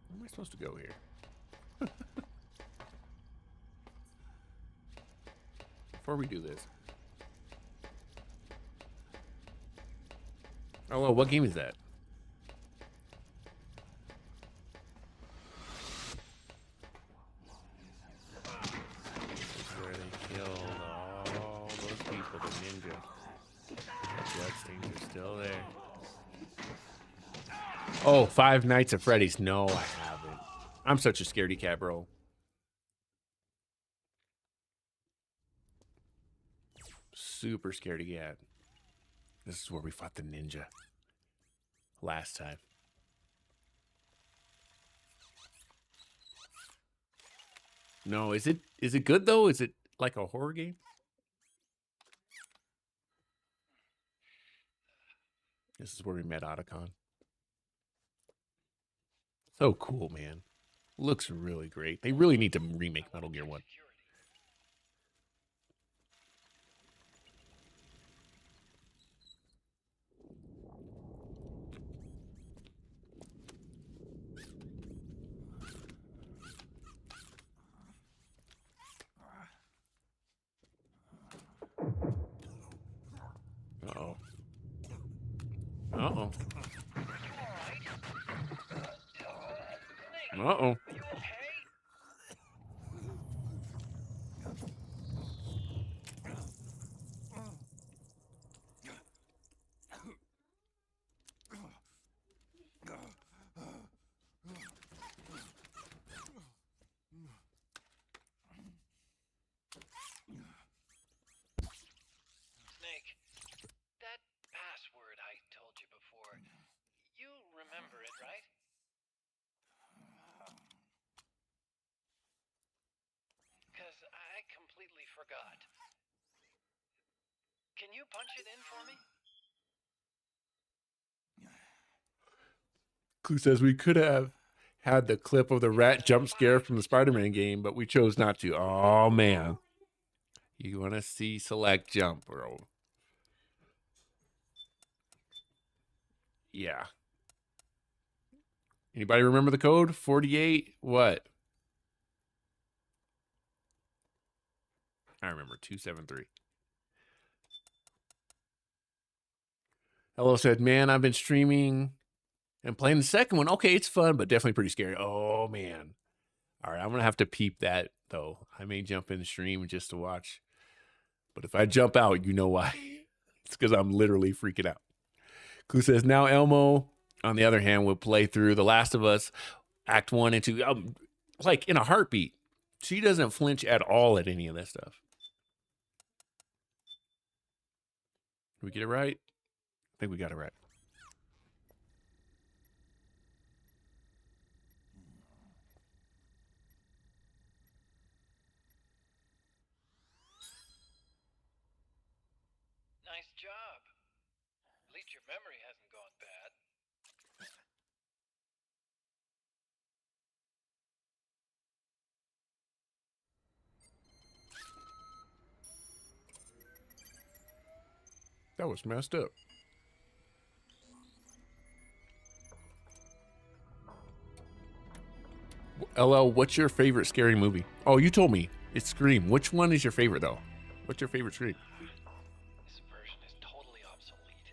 Where am I supposed to go here? Before we do this. Oh, well, what game is that? This is where they killed all those people, the ninja. The bloodstains are still there. Oh, Five Nights at Freddy's. No, I haven't. I'm such a scaredy cat, bro. Super scaredy cat. This is where we fought the ninja last time. No, is it good though? Is it like a horror game? This is where we met Otacon. So cool, man. Looks really great. They really need to remake Metal Gear 1. Uh-oh. Uh-oh. Uh-oh. Snake, that password I told you before, you remember it, right? Because I completely forgot. Can you punch it in for me? Clue says we could have had the clip of the rat jump scare from the Spider-Man game, but we chose not to. Oh man. You want to see Select jump, bro. Yeah. Anybody remember the code? 48 what? I remember 273. Hello said, man, I've been streaming and playing the second one. Okay, it's fun, but definitely pretty scary. Oh, man. All right, I'm going to have to peep that, though. I may jump in the stream just to watch. But if I jump out, you know why. It's because I'm literally freaking out. Clue says, now Elmo, on the other hand, will play through The Last of Us, Act 1 and 2, like in a heartbeat. She doesn't flinch at all at any of that stuff. Did we get it right? I think we got it right. Nice job. At least your memory hasn't gone bad. That was messed up. LL, what's your favorite scary movie? Oh, you told me. It's Scream. Which one is your favorite, though? What's your favorite Scream? This version is totally obsolete. It's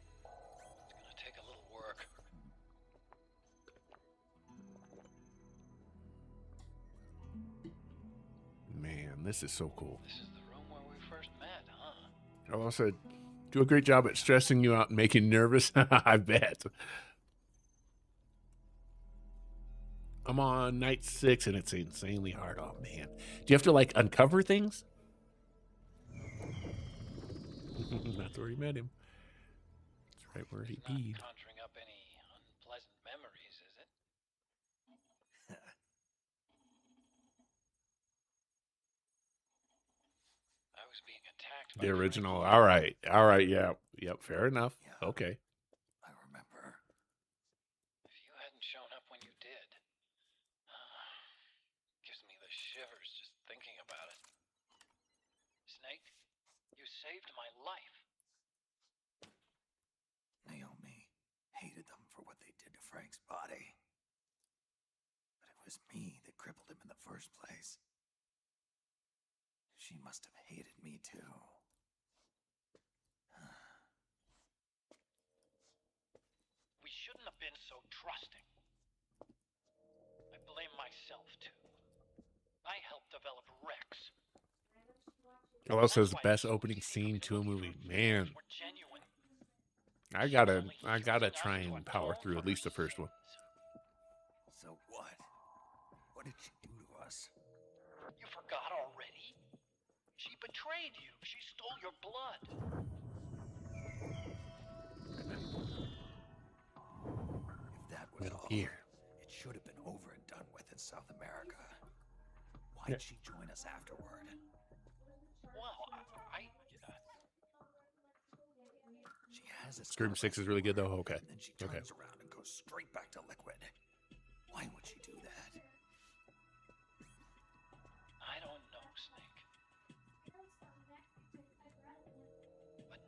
gonna take a little work. Man, this is so cool. This is the room where we first met, huh? LL said, do a great job at stressing you out and making you nervous. I bet. I'm on night 6 and it's insanely hard. Oh, man. Do you have to, like, uncover things? That's where he met him. That's right where he peed. Not conjuring up any unpleasant memories, is it? I was being attacked by The original. All right. All right. Yeah. Yep. Fair enough. Yeah. Okay. I remember. If you hadn't shown up when you did, gives me the shivers just thinking about it. Snake, you saved my life. Naomi hated them for what they did to Frank's body. But it was me that crippled him in the first place. She must have hated me too. We shouldn't have been so trusting. I blame myself too. I helped develop Rex. LL says the best opening scene to a movie. Man, We're genuine. I gotta try and power through at least the first one. So what? What did she do to us? You forgot already? She betrayed you. She stole your blood. If that was Metal all, Gear. it should have been over and done with in South America. Why'd she join us afterward? Well, She has a Scream 6 is really good though. Okay. And then she turns around and goes straight back to liquid. Why would she do that? I don't know, Snake. But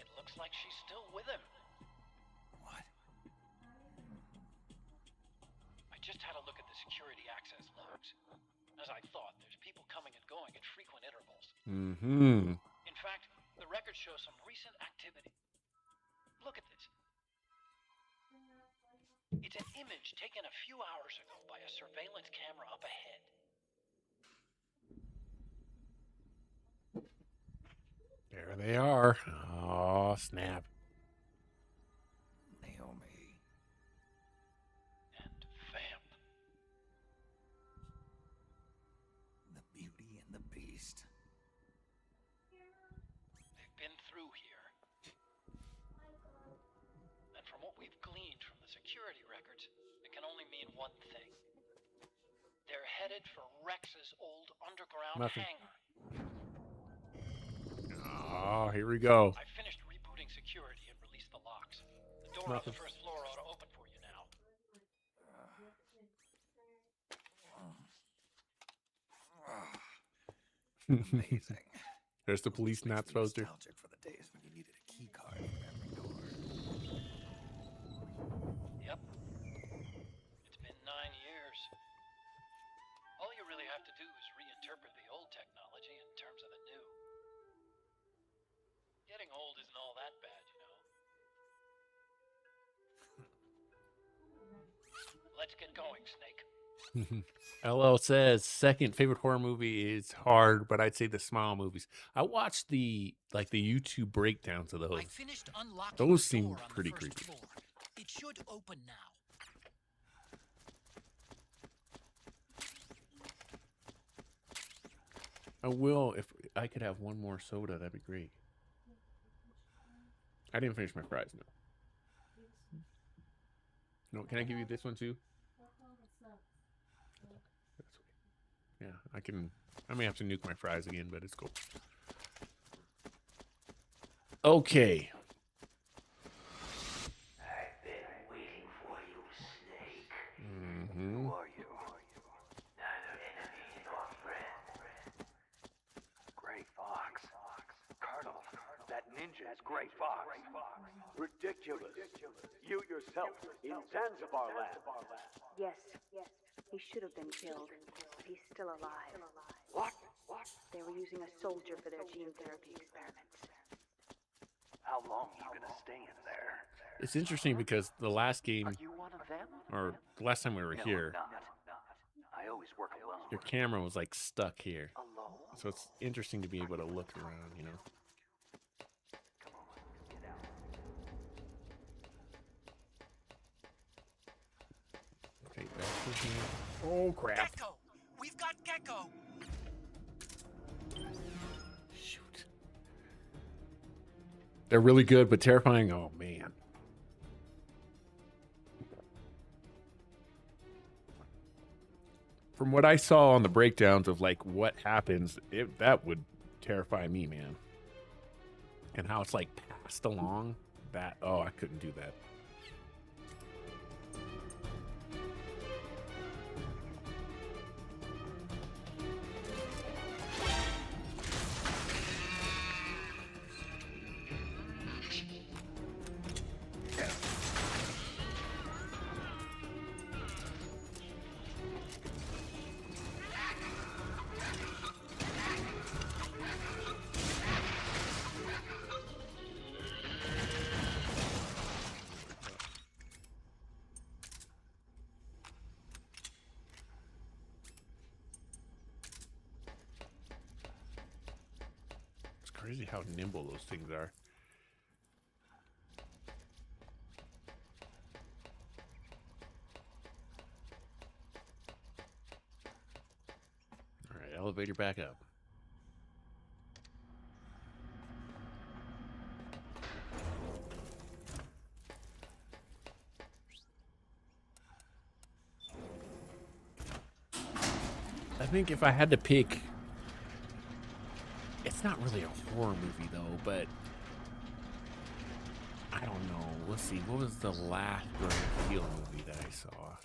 it looks like she's still with him. What? I just had a look at the security access logs. As I thought, there's people coming and going at frequent intervals. Mm-hmm. In fact, the record shows some recent activity. Look at this. It's an image taken a few hours ago by a surveillance camera up ahead. There they are. Oh, snap. Naomi. And Vamp. The Beauty and the Beast. They've been through here. And from what we've gleaned from the security records, it can only mean one thing. They're headed for Rex's old underground Nothing. hangar. Oh, here we go. I finished rebooting security and released the locks. The door on the first floor ought to open for you now. Amazing. There's the police knots poster. Nostalgic for the days when you needed a key card for every door. Yep. It's been 9 years. All you really have to do is reinterpret the old technology in terms of the new. Getting old isn't all that bad, you know. Let's get going, Snake. LL says second favorite horror movie is hard, but I'd say the Smile movies. I watched the YouTube breakdowns of those. I finished unlocking Those the seem door on pretty the first creepy. floor. It should open now. I will, if I could have one more soda, that'd be great. I didn't finish my fries, no. No, can I give you this one too? Yeah, I may have to nuke my fries again, but it's cool. Okay. I've been waiting for you, Snake. Mm-hmm. Who are you? Neither enemy nor friend. Gray Fox. Colonel, that ninja is Gray Fox. Ridiculous. You yourself in Zanzibar land. Yes, he should have been killed, but he's still alive. What? They were using a soldier for their gene therapy experiments. How long are you gonna stay in there? It's interesting because the last game, Are you one of them? or the last time we were No, here, I'm not. I always work alone. your camera was like stuck here. Alone? So it's interesting to be able to look around, you know? Come on, get out. Okay, back to here. Oh, crap. Gecko! We've got Gecko! Shoot. They're really good, but terrifying. Oh, man. From what I saw on the breakdowns of like what happens, that would terrify me, man. And how it's like passed along. Oh, I couldn't do that. Crazy how nimble those things are. All right, elevator back up. I think if I had to pick, it's not really a horror movie though, but I don't know. Let's see. What was the last Jordan Peele movie that I saw?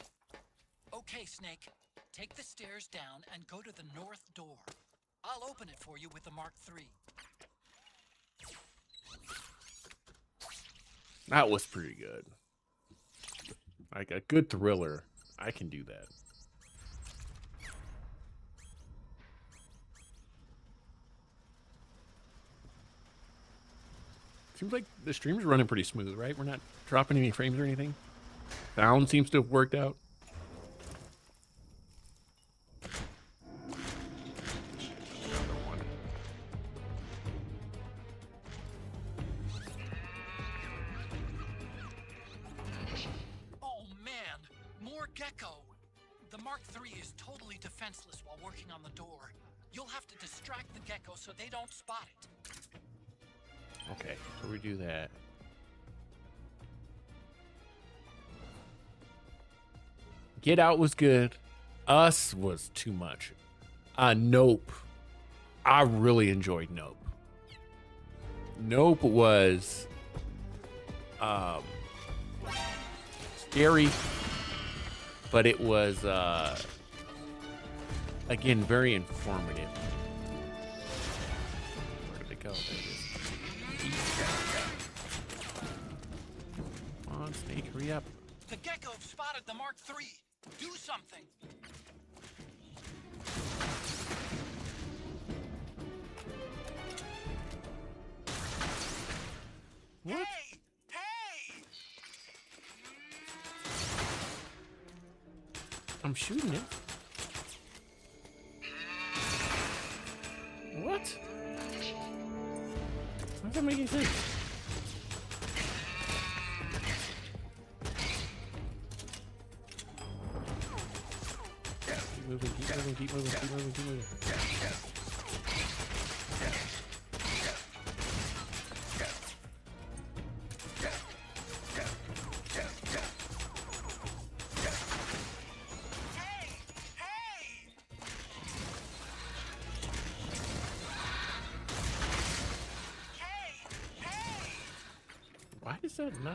Okay, Snake. Take the stairs down and go to the north door. I'll open it for you with the Mark III. That was pretty good. Like a good thriller. I can do that. Seems like the stream's running pretty smooth, right? We're not dropping any frames or anything. Sound seems to have worked out. Another one. Oh man, more Gecko. The Mark III is totally defenseless while working on the door. You'll have to distract the Gecko so they don't spot it. Okay, so we do that. Get Out was good. Us was too much. Nope. I really enjoyed Nope. Nope was scary, but it was again very informative. Oh, there it is. Come on, Snake, hurry up. The gecko spotted the Mark III. Do something. What? Hey! Hey! I'm shooting it. What? Why does that make any sense? Keep moving, keep moving, keep moving, keep moving, keep moving. Why is that not?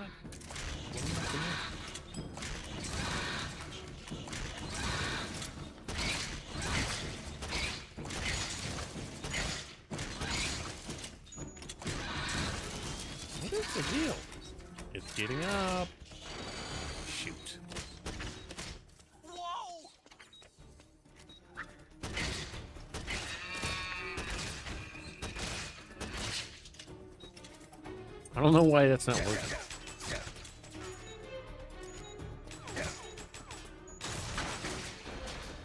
What is the deal? It's getting up. Shoot. Whoa! I don't know why that's not working.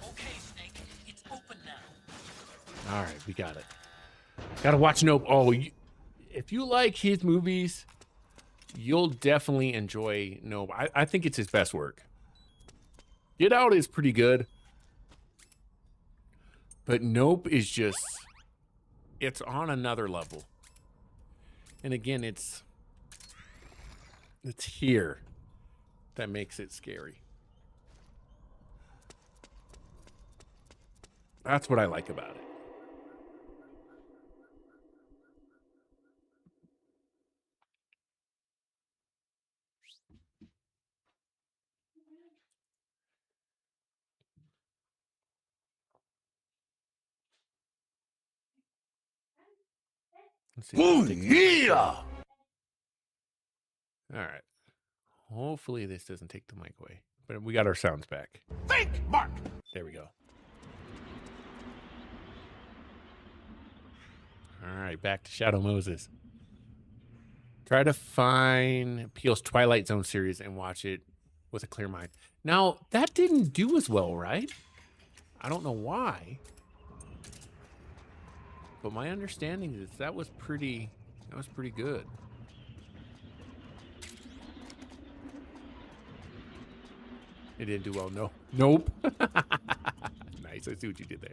Okay, Snake, it's open now. All right, we got it. Gotta watch Nope. Oh, if you like his movies, you'll definitely enjoy Nope. I think it's his best work. Get Out is pretty good, but Nope is just, it's on another level. And again, it's here that makes it scary. That's what I like about it. Let's see. Oh, yeah! All right. Hopefully this doesn't take the mic away. But we got our sounds back. Think, Mark! There we go. All right, back to Shadow Moses. Try to find Peele's Twilight Zone series and watch it with a clear mind. Now, that didn't do as well, right? I don't know why. But my understanding is that was pretty good. It didn't do well. No. Nope. Nice. I see what you did there.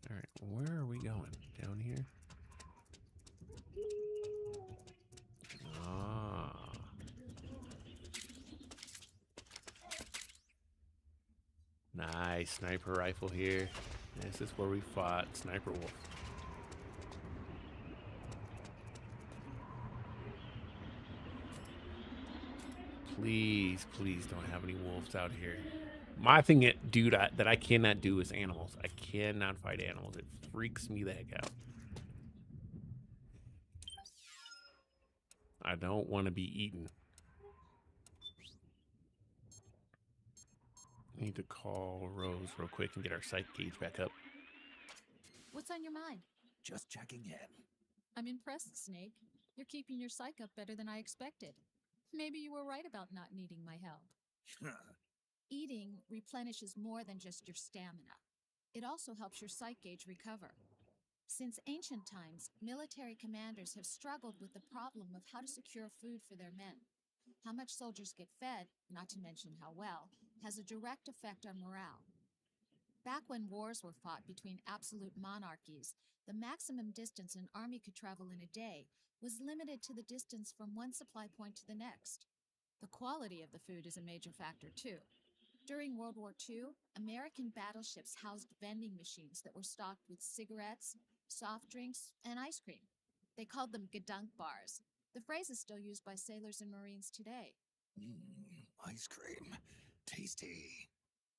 All right. Where are we going? Down here? Ah. Nice. Sniper rifle here. This is where we fought Sniper Wolf. Please, please don't have any wolves out here. My thing, dude, that I cannot do is animals. I cannot fight animals. It freaks me the heck out. I don't want to be eaten. I need to call Rose real quick and get our psych gauge back up. What's on your mind? Just checking in. I'm impressed, Snake. You're keeping your psych up better than I expected. Maybe you were right about not needing my help. Eating replenishes more than just your stamina. It also helps your psych gauge recover. Since ancient times, military commanders have struggled with the problem of how to secure food for their men. How much soldiers get fed, not to mention how well, has a direct effect on morale. Back when wars were fought between absolute monarchies, the maximum distance an army could travel in a day was limited to the distance from one supply point to the next. The quality of the food is a major factor, too. During World War II, American battleships housed vending machines that were stocked with cigarettes, soft drinks, and ice cream. They called them Gedunk bars. The phrase is still used by sailors and Marines today. Ice cream. Tasty.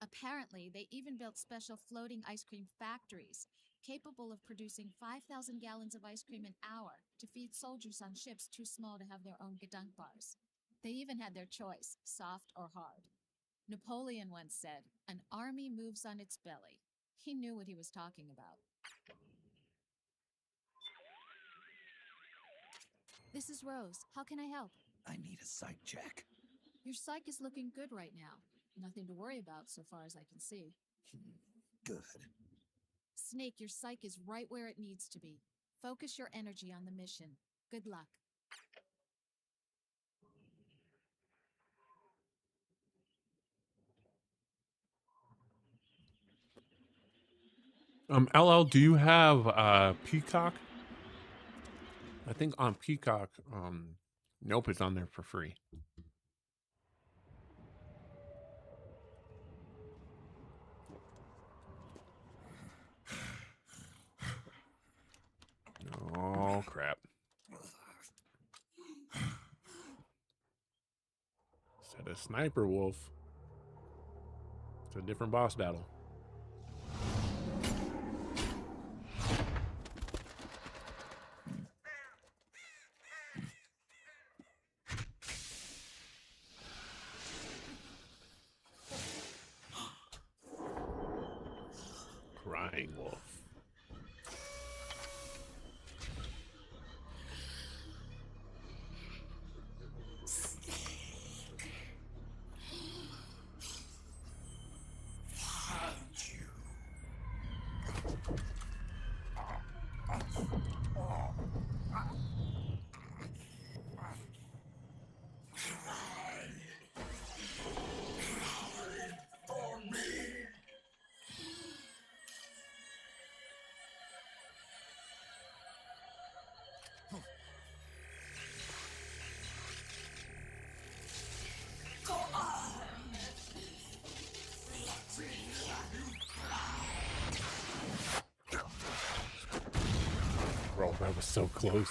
Apparently, they even built special floating ice cream factories, capable of producing 5,000 gallons of ice cream an hour to feed soldiers on ships too small to have their own gedunk bars. They even had their choice, soft or hard. Napoleon once said, "An army moves on its belly." He knew what he was talking about. This is Rose. How can I help? I need a psych check. Your psych is looking good right now. Nothing to worry about so far as I can see. Good. Snake, your psych is right where it needs to be. Focus your energy on the mission. Good luck. LL, do you have Peacock? I think on Peacock, Nope is on there for free. Oh crap. Instead of Sniper Wolf, it's a different boss battle. Crying wolf. Bro, that was so close.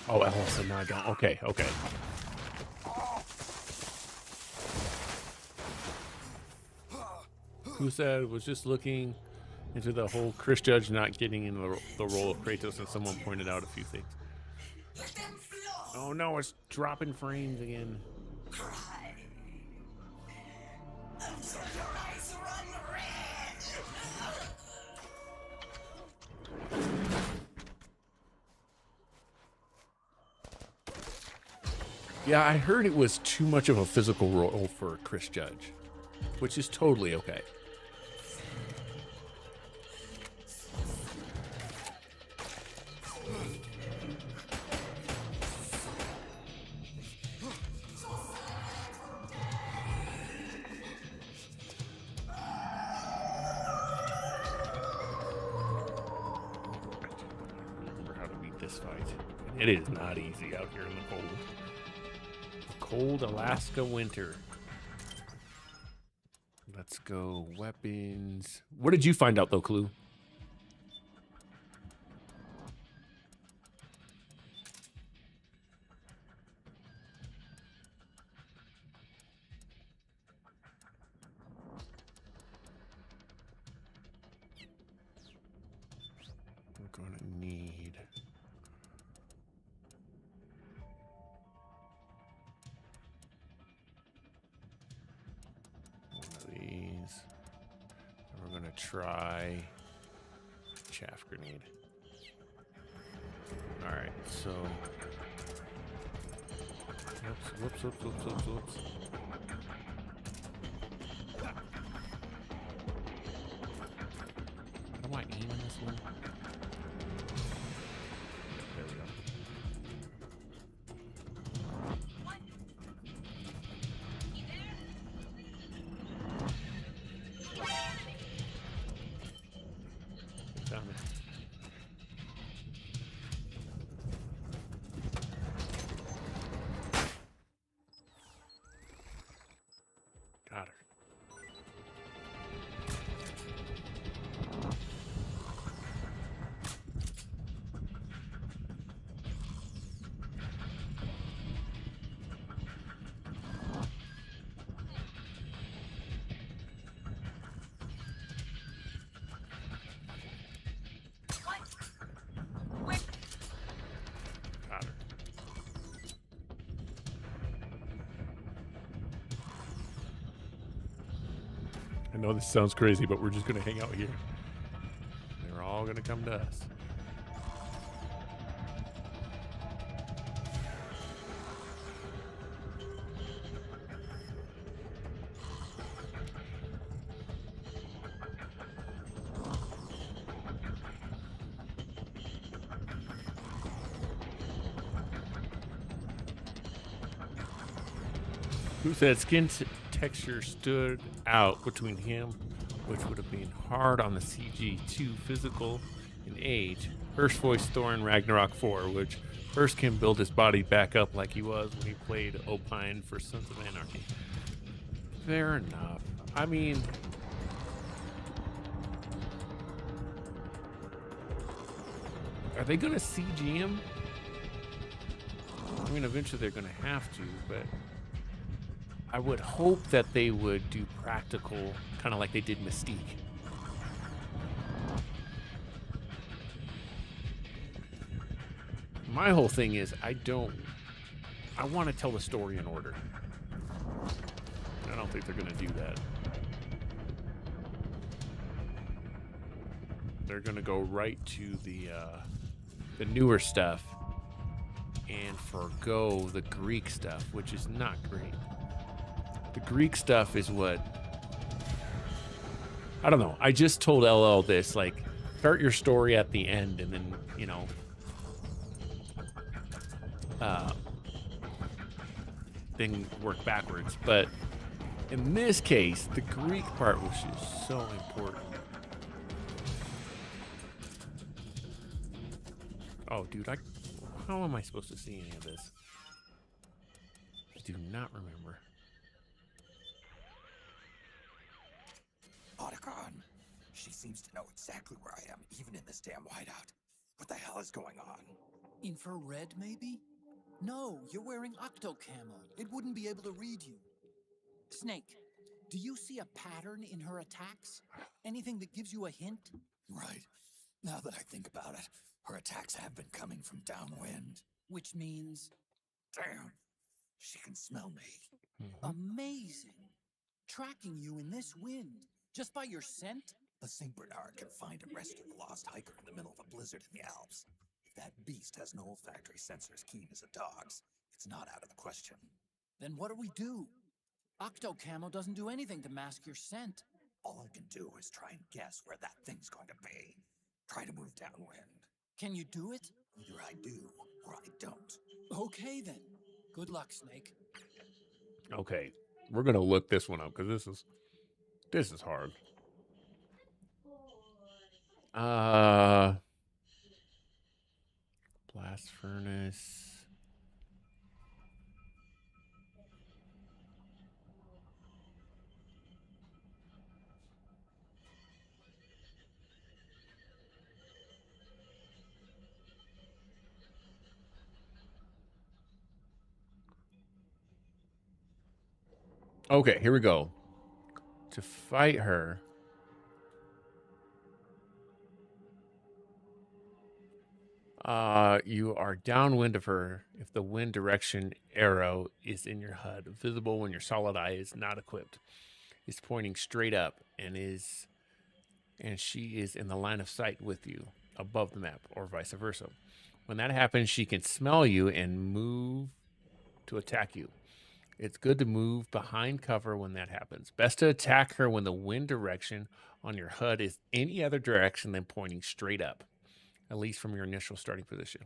Oh, Allison, no, I don't. Okay, okay. Who said was just looking into the whole Chris Judge not getting in the role of Kratos, and someone pointed out a few things. Oh no, it's dropping frames again. Yeah, I heard it was too much of a physical role for Chris Judge, which is totally okay. Remember how to beat this fight. It is not easy out here in the cold. Cold Alaska winter. Let's go weapons. What did you find out though, Clue? We're gonna need these. And we're gonna try chaff grenade. All right, so whoops. How do I aim on this one? There we go. Found it. know this sounds crazy, but we're just going to hang out here. They're all going to come to us. Who said skin texture stood out between him, which would have been hard on the CG2 physical in age. First voice Thor in Ragnarok 4, which first can build his body back up like he was when he played Opine for Sons of Anarchy. Fair enough. I mean, are they going to CG him? I mean, eventually they're going to have to, but I would hope that they would do practical, kind of like they did Mystique. My whole thing is I want to tell the story in order. I don't think they're going to do that. They're going to go right to the newer stuff and forgo the Greek stuff, which is not great. The Greek stuff is what, I don't know. I just told LL this, like, start your story at the end and then, you know, then work backwards. But in this case, the Greek part was just so important. Oh, dude, how am I supposed to see any of this? I do not remember. Otacon! She seems to know exactly where I am, even in this damn whiteout. What the hell is going on? Infrared, maybe? No, you're wearing octo camo. It wouldn't be able to read you. Snake, do you see a pattern in her attacks? Anything that gives you a hint? Right. Now that I think about it, her attacks have been coming from downwind. Which means... Damn! She can smell me. Amazing. Tracking you in this wind, just by your scent? A St. Bernard can find and rescue a lost hiker in the middle of a blizzard in the Alps. If that beast has an olfactory sensor as keen as a dog's, it's not out of the question. Then what do we do? Octo camo doesn't do anything to mask your scent. All I can do is try and guess where that thing's going to be. Try to move downwind. Can you do it? Either I do, or I don't. Okay then. Good luck, Snake. Okay, we're gonna look this one up because this is hard. Blast furnace. Okay, here we go. To fight her, you are downwind of her if the wind direction arrow is in your HUD, visible when your solid eye is not equipped. It's pointing straight up and she is in the line of sight with you above the map, or vice versa. When that happens, she can smell you and move to attack you. It's good to move behind cover when that happens. Best to attack her when the wind direction on your HUD is any other direction than pointing straight up, at least from your initial starting position.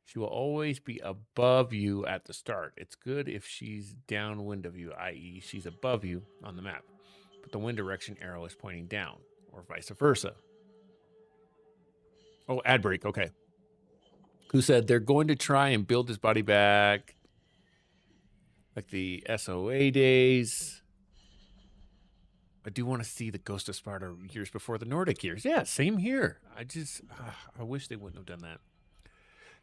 She will always be above you at the start. It's good if she's downwind of you, i.e. she's above you on the map, but the wind direction arrow is pointing down, or vice versa. Oh, ad break, okay. Who said they're going to try and build his body back like the SOA days. I do want to see the Ghost of Sparta years before the Nordic years. Yeah, same here. I wish they wouldn't have done that.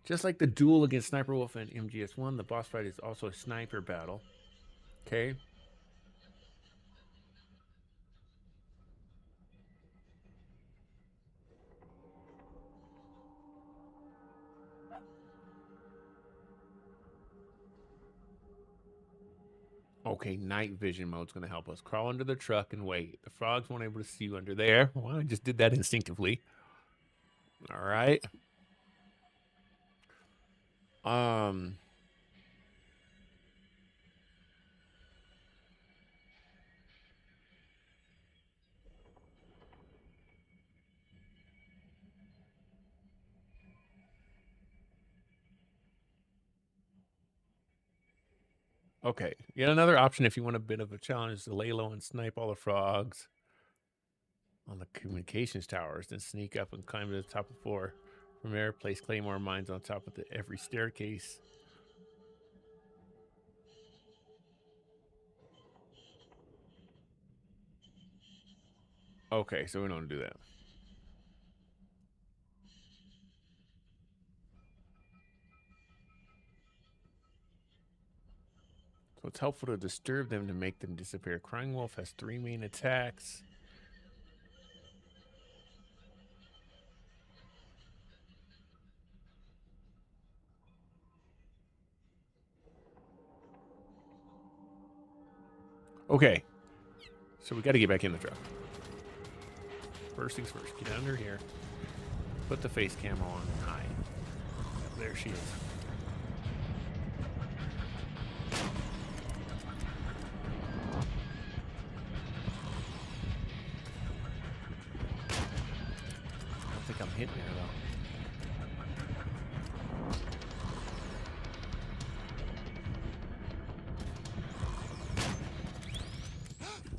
Just like the duel against Sniper Wolf and MGS1, the boss fight is also a sniper battle. Okay. Okay, night vision mode's going to help us. Crawl under the truck and wait. The frogs won't able to see you under there. Well, I just did that instinctively. All right. Okay, yet another option if you want a bit of a challenge is to lay low and snipe all the frogs on the communications towers, then sneak up and climb to the top of the floor. From there, place claymore mines on top of every staircase. Okay, so we don't do that. So it's helpful to disturb them to make them disappear. Crying Wolf has 3 main attacks. Okay, so we got to get back in the truck. First things first, get under here. Put the face camo on. Hide. There she is. I don't think I'm hitting her though.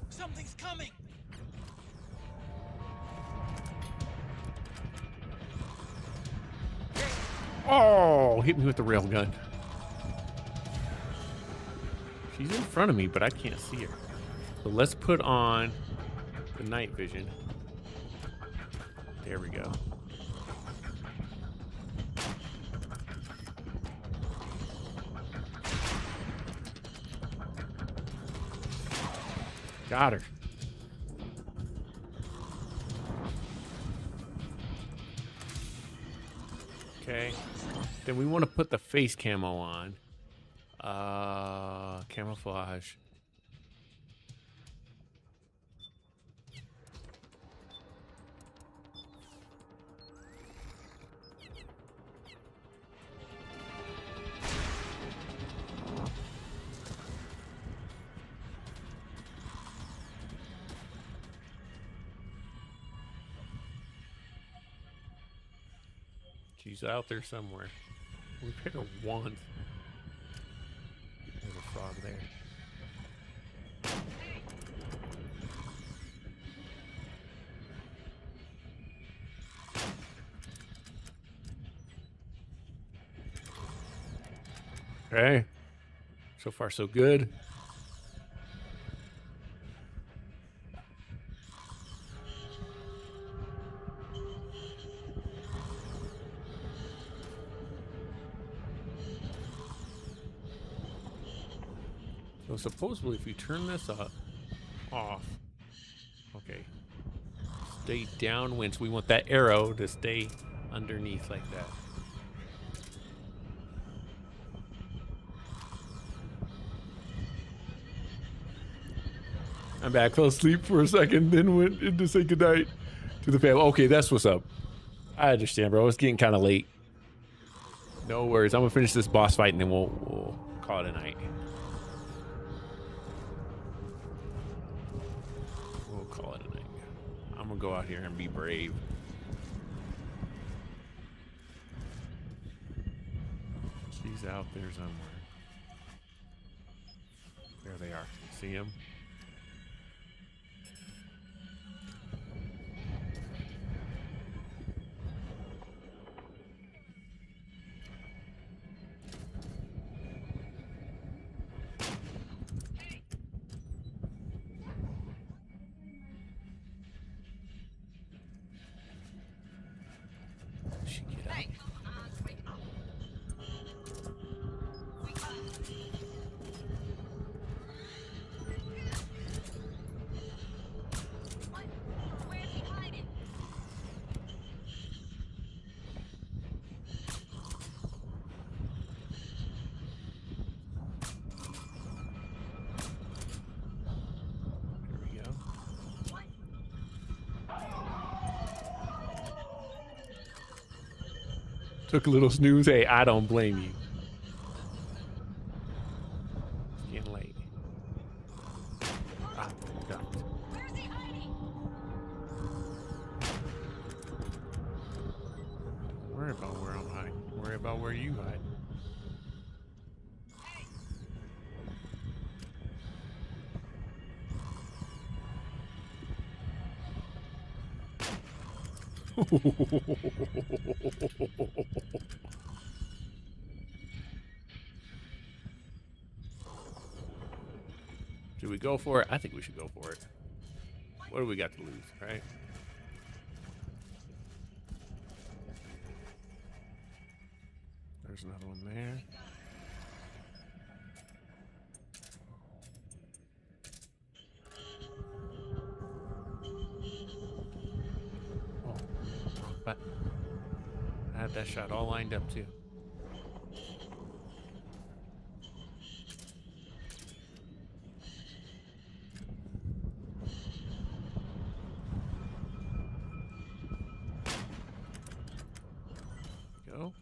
Something's coming. Oh, hit me with the railgun. She's in front of me, but I can't see her. So let's put on the night vision. There we go. Got her. Okay. Then we want to put the face camo on. Camouflage. She's out there somewhere. We've hit her once. There's a frog there. Okay. So far, so good. So supposedly if we turn this off, okay, stay downwind, so we want that arrow to stay underneath like that. I'm back, fell asleep for a second, then went in to say goodnight to the family. Okay, that's what's up. I understand, bro. It's getting kind of late. No worries. I'm gonna finish this boss fight and then we'll call it a night. I'm gonna go out here and be brave. She's out there somewhere. There they are. See them? Took a little snooze. Hey, I don't blame you. It's getting late. Ah, got it. Don't worry about where I'm hiding. Worry about where you hide. Should we go for it? I think we should go for it. What do we got to lose, right? There's another one there. Oh, wrong button. I had that shot all lined up too. Go.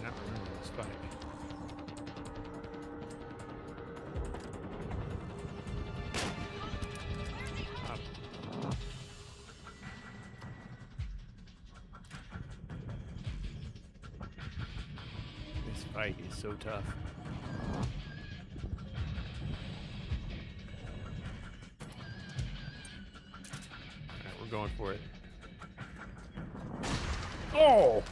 Not remember this fight. This fight is so tough. Alright, we're going for it. Oh!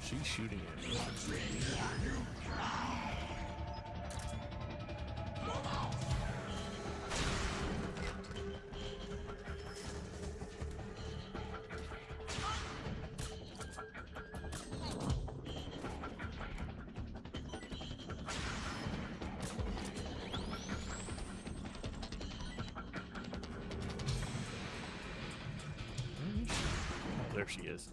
She's shooting at me. There she is.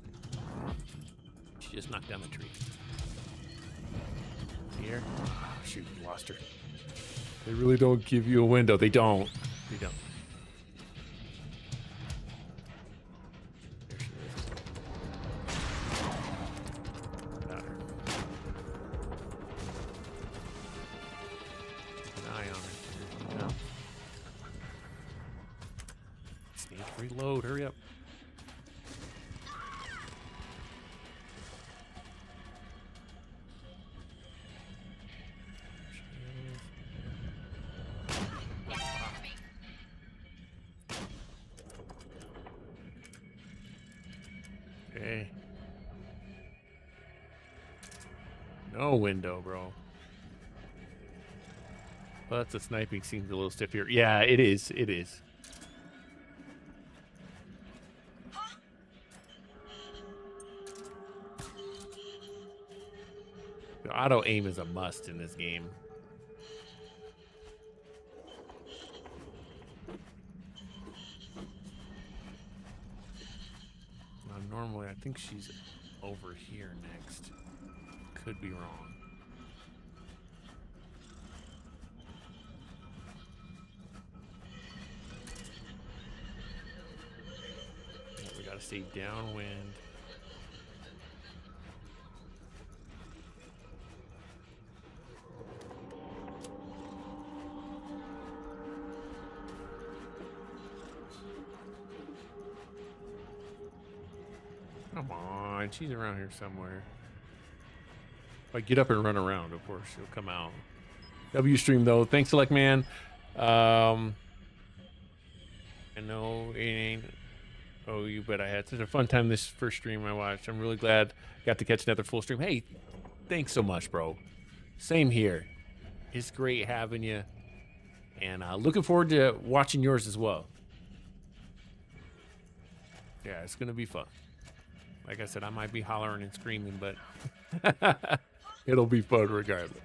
She just knocked down the tree. Here. Oh, shoot, lost her. They really don't give you a window. They don't. They don't. There she is. Got her. Keep an eye on her. Yeah. Sneak, reload. Hurry up. Okay. No window, bro. But the sniping seems a little stiff here. Yeah, it is. It is. The auto aim is a must in this game. Normally, I think she's over here next. Could be wrong. Yeah, we gotta stay downwind. Come on, she's around here somewhere. If I get up and run around, of course, she'll come out. W stream though, thanks, Select Man. I know it ain't you, but I had such a fun time this first stream I watched. I'm really glad I got to catch another full stream. Hey, thanks so much, bro. Same here. It's great having you, and looking forward to watching yours as well. Yeah, it's gonna be fun. Like I said, I might be hollering and screaming, but it'll be fun regardless.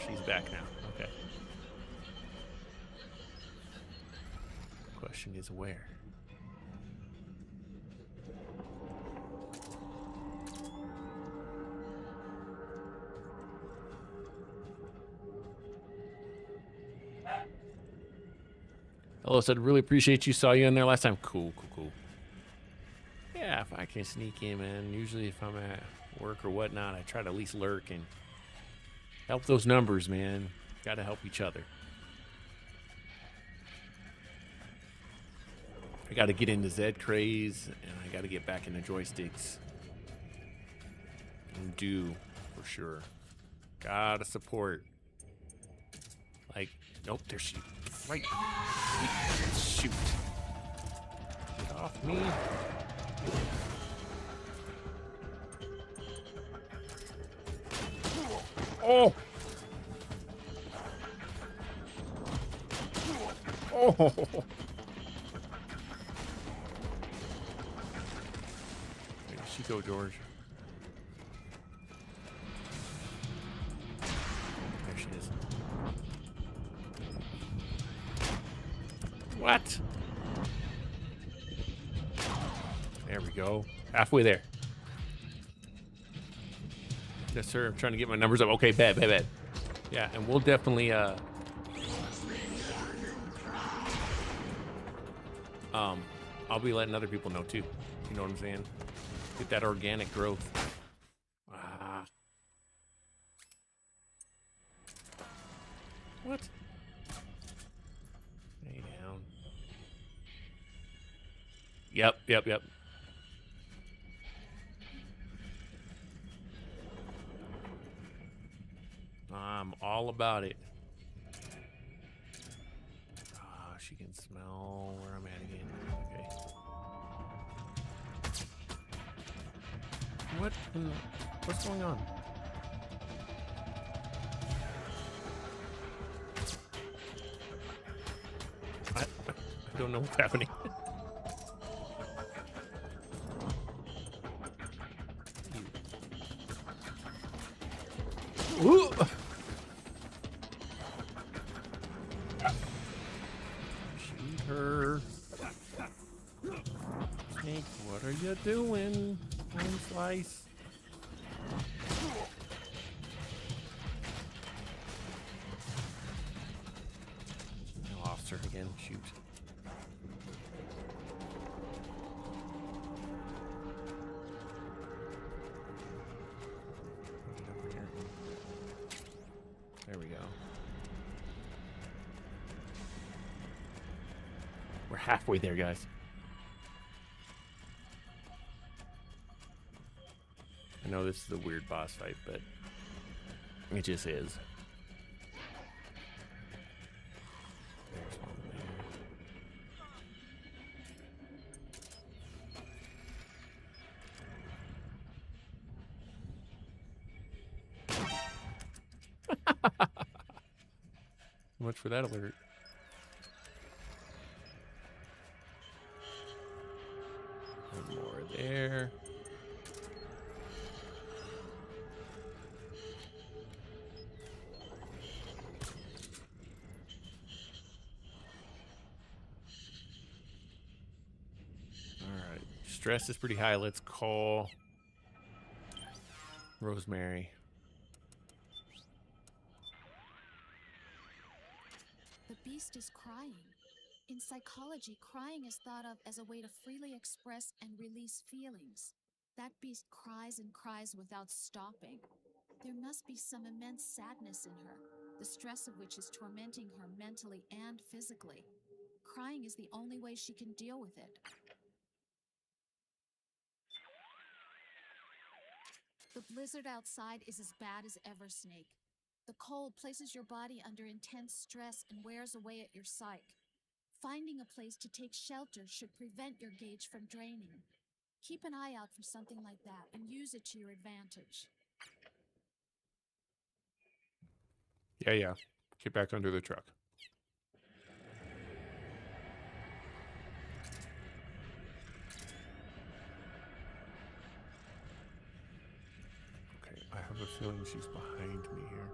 she's back now. Okay. Question is where? Hello, said really appreciate you. Saw you in there last time. Cool. Yeah, if I can sneak in, man. Usually if I'm at work or whatnot, I try to at least lurk and help those numbers, man. Gotta help each other. I gotta get into Zed craze, and I gotta get back into joysticks. I'm due, for sure. Gotta support. Like, nope, there she... Right. Shoot. Get off me. Oh! Oh! Where did she go, George? There she is. What? There we go. Halfway there. Yes, sir. I'm trying to get my numbers up. Okay, bad. Yeah, and we'll definitely, I'll be letting other people know, too. You know what I'm saying? Get that organic growth. Ah. What? Stay down. Yep. I'm all about it. Ah, she can smell where I'm at again. Okay. What's going on? I don't know what's happening. Ooh. Shoot her. Snake, what are you doing? One slice. I lost her again. Shoot. There we go. We're halfway there, guys. I know this is a weird boss fight, but it just is. There's one there. Much for that alert. One more there. Alright. Stress is pretty high. Let's call Rosemary. The beast is crying. In psychology, crying is thought of as a way to freely express and release feelings. That beast cries and cries without stopping. There must be some immense sadness in her, the stress of which is tormenting her mentally and physically. Crying is the only way she can deal with it. The blizzard outside is as bad as ever, Snake. The cold places your body under intense stress and wears away at your psyche. Finding a place to take shelter should prevent your gauge from draining. Keep an eye out for something like that and use it to your advantage. Yeah. Get back under the truck. Okay, I have a feeling she's behind me here.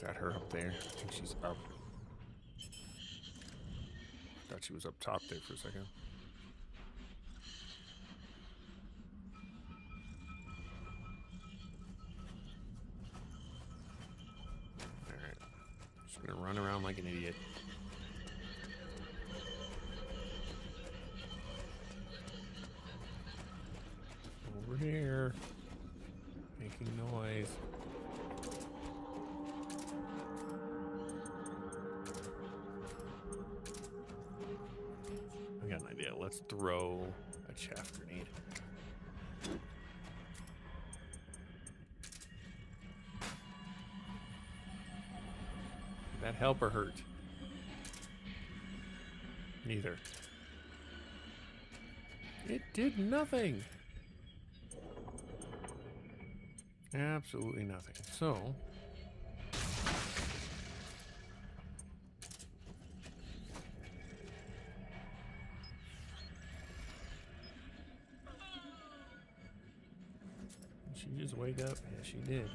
Is that her up there? I think she's up. Thought she was up top there for a second. Alright. Just gonna run around like an idiot. Over here. Making noise. I got an idea. Let's throw a chaff grenade. Did that help or hurt? Neither. It did nothing. Absolutely nothing. So did she just wake up? Yeah, she did.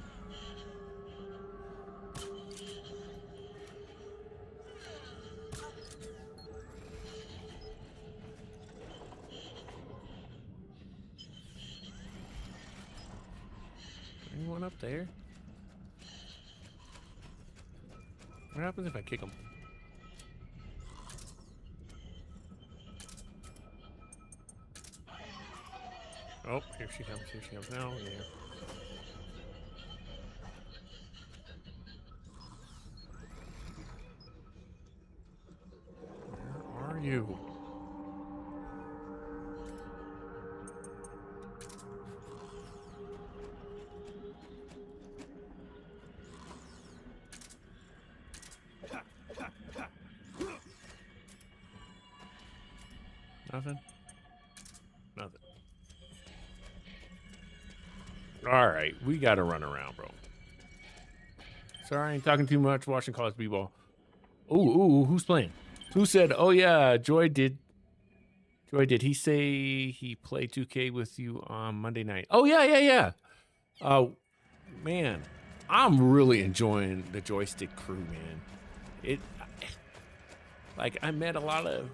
Anyone up there? What happens if I kick him? Oh, here she comes. Here she comes now. Yeah. Where are you? Nothing? Nothing. Alright, we gotta run around, bro. Sorry, I ain't talking too much, watching college b-ball. Ooh, who's playing? Who said, oh yeah, Joy did he say he played 2K with you on Monday night? Oh, yeah. Man, I'm really enjoying the joystick crew, man. Like, I met a lot of,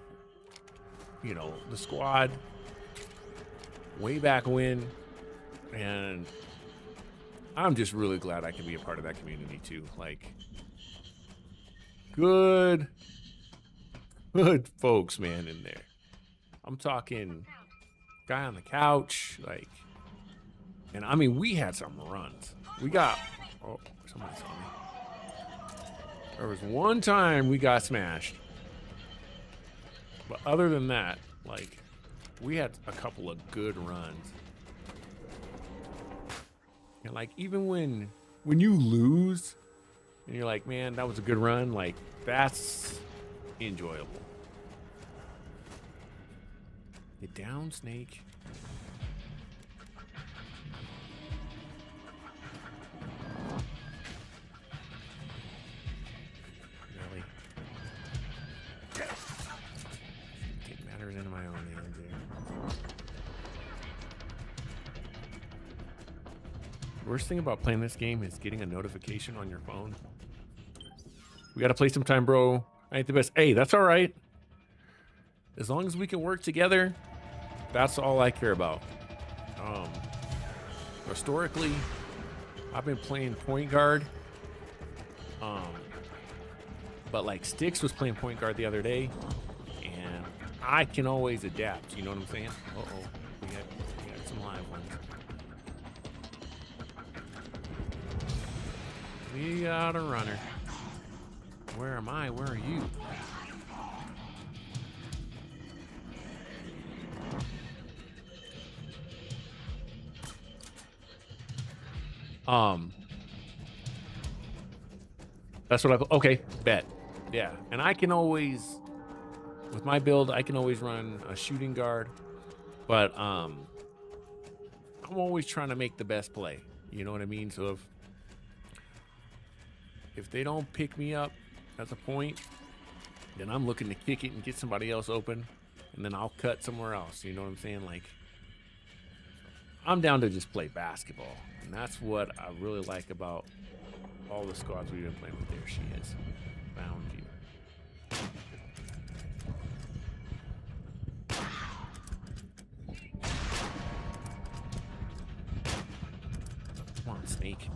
you know, the squad way back when, and I'm just really glad I can be a part of that community too. Like, good folks, man, in there. I'm talking guy on the couch, like, and I mean, we had some runs. We got, oh, somebody saw me. There was one time we got smashed. But other than that, like, we had a couple of good runs. And like, even when you lose and you're like, man, that was a good run, like, that's enjoyable. Get down, Snake. Really? Take matters into my own hands here. Worst thing about playing this game is getting a notification on your phone. We gotta play sometime, bro. I ain't the best. Hey, that's all right. As long as we can work together, that's all I care about. Historically, I've been playing point guard. But like Sticks was playing point guard the other day, and I can always adapt. You know what I'm saying? Uh-oh, we got some live ones. We got a runner. Where am I? Where are you? That's what okay, bet. Yeah, and I can always, with my build, I can always run a shooting guard, but I'm always trying to make the best play. You know what I mean? So if they don't pick me up at the point, then I'm looking to kick it and get somebody else open, and then I'll cut somewhere else. You know what I'm saying? Like, I'm down to just play basketball, and that's what I really like about all the squads we've been playing with. There she is. Found you. Come on, Snake.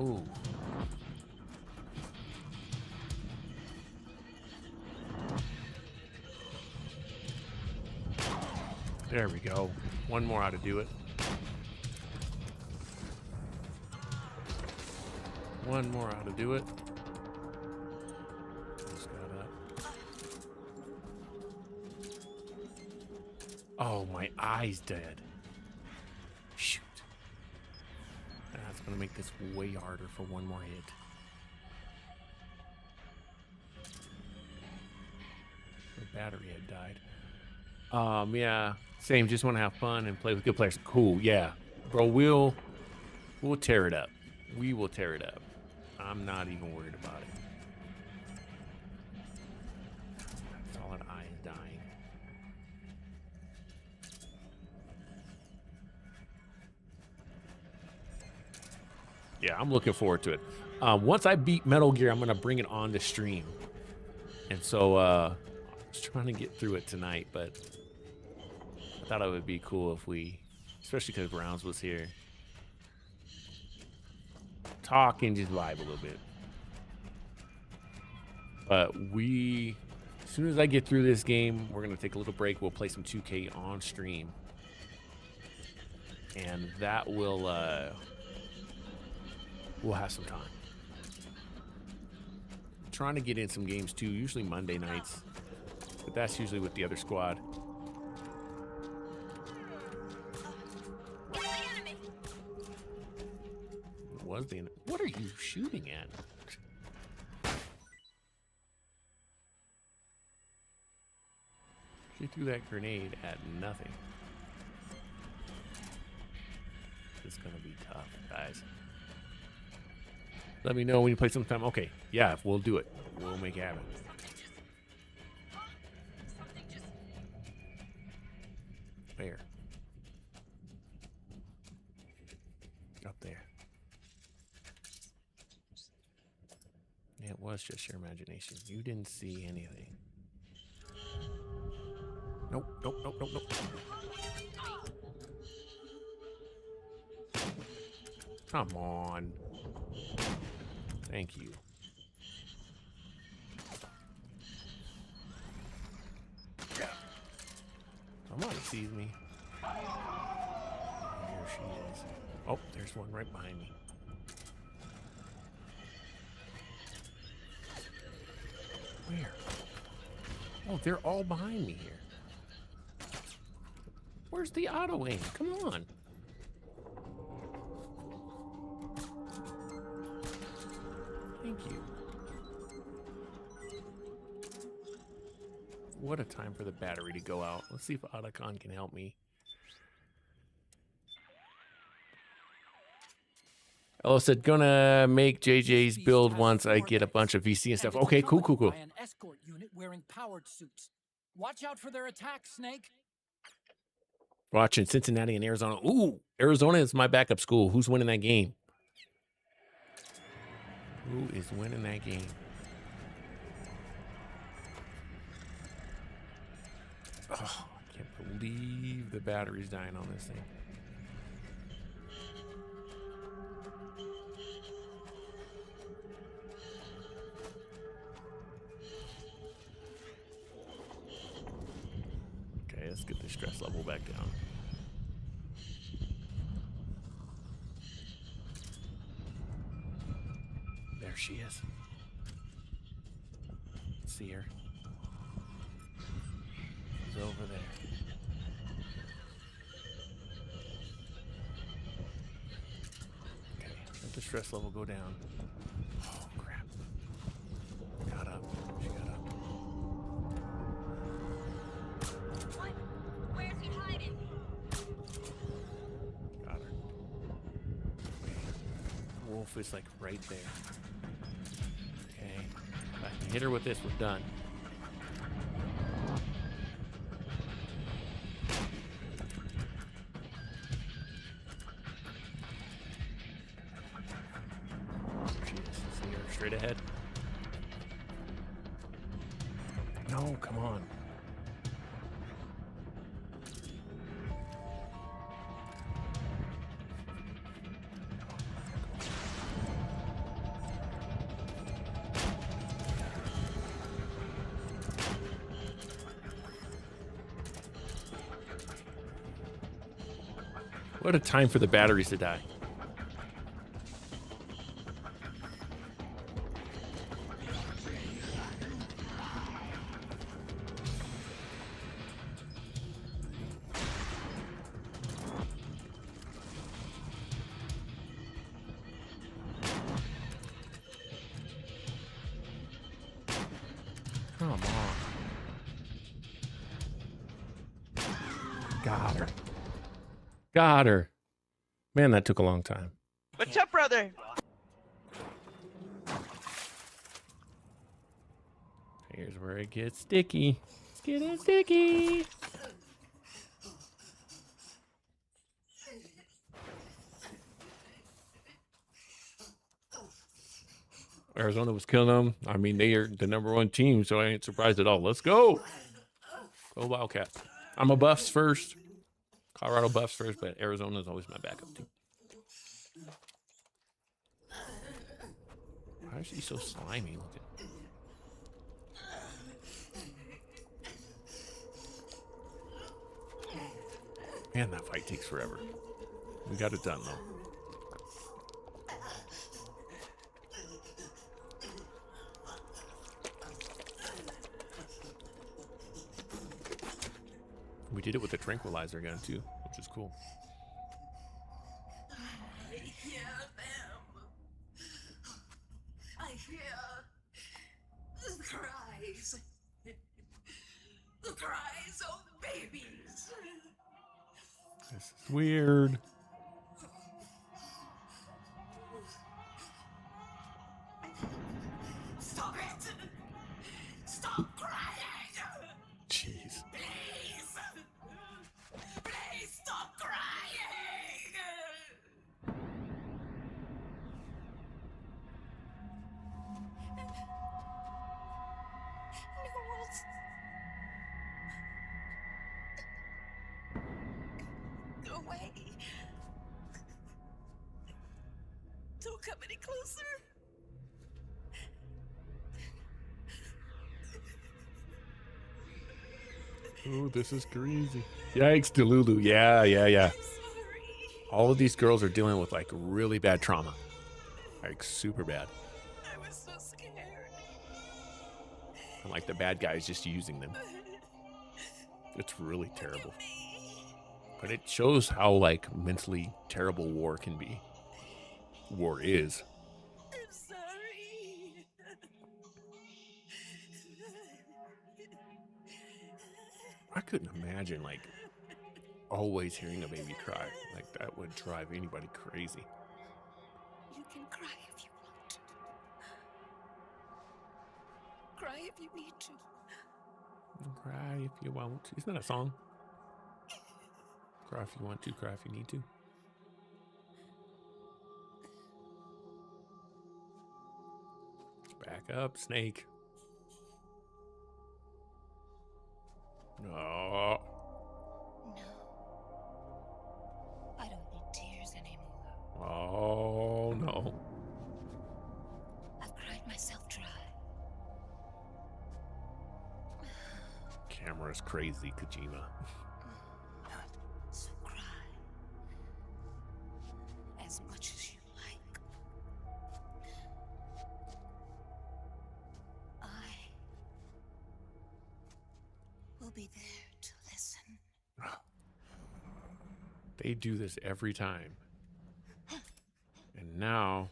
Ooh. There we go. One more how to do it. One more how to do it. Just got up. Oh, my eye's dead. Shoot. That's gonna make this way harder for one more hit. The battery had died. Yeah, same. Just want to have fun and play with good players. Cool, yeah, bro. We'll tear it up. We will tear it up. I'm not even worried about it. Solid eye is dying. Yeah, I'm looking forward to it. Once I beat Metal Gear, I'm gonna bring it on the stream, and so I was trying to get through it tonight, but I thought it would be cool if we, especially because Browns was here, talk and just vibe a little bit. But as soon as I get through this game, we're gonna take a little break. We'll play some 2K on stream, and that will. We'll have some time. I'm trying to get in some games too, usually Monday nights, but that's usually with the other squad. It was the enemy. What are you shooting at? She threw that grenade at nothing. It's gonna be tough, guys. Let me know when you play sometime. Okay, yeah, we'll do it. We'll make it happen. Where? Up there. It was just your imagination. You didn't see anything. Nope, nope, nope, nope, nope. Come on. Thank you. Somebody sees me. Here she is. Oh, there's one right behind me. Where? Oh, they're all behind me here. Where's the auto aim? Come on. Thank you. What a time for the battery to go out. Let's see if Otacon can help me. Ella said, gonna make JJ's build once I get a bunch of VC and stuff. Okay, cool, cool, cool. An escort unit wearing powered suits. Watch out for their attacks, Snake. Watching Cincinnati and Arizona. Ooh, Arizona is my backup school. Who's winning that game? Who is winning that game? Oh, I can't believe the battery's dying on this thing. Okay, let's get the stress level back down. There she is. See her. She's over there. Okay, let the stress level go down. Oh, crap. Got up. She got up. Got her. Wolf is like right there. Okay. If I can hit her with this, we're done. See her straight ahead. No, come on. What a time for the batteries to die. Come on. Got her. Got her. Man, that took a long time. What's up, brother? Here's where it gets sticky. It's getting sticky. Arizona was killing them. I mean, they are the #1 team, so I ain't surprised at all. Let's go. Go Wildcats. I'm a Buffs first. Colorado Buffs first, but Arizona is always my backup team. Why is she so slimy looking? Man, that fight takes forever. We got it done, though. We did it with the tranquilizer gun, too, which is cool. I hear them. I hear the cries. The cries of babies. This is weird. Stop it! Stop crying! Jeez. Please! Please stop crying! No. Go away. Don't come any closer. Oh, this is crazy. Yikes, Delulu. Yeah. All of these girls are dealing with like really bad trauma. Like super bad. I was so scared. And like the bad guy's just using them. It's really terrible. But it shows how like mentally terrible war can be. War is. I'm sorry. I couldn't imagine like always hearing a baby cry. Like that would drive anybody crazy. You can cry if you want. Cry if you need to. Cry if you want to. Isn't that a song? Cry if you want to, cry if you need to. Back up, Snake. No. I don't need tears anymore. Oh, no. I've cried myself dry. Camera's crazy, Kojima. So cry. As much as you like. I will be there to listen. They do this every time. And now...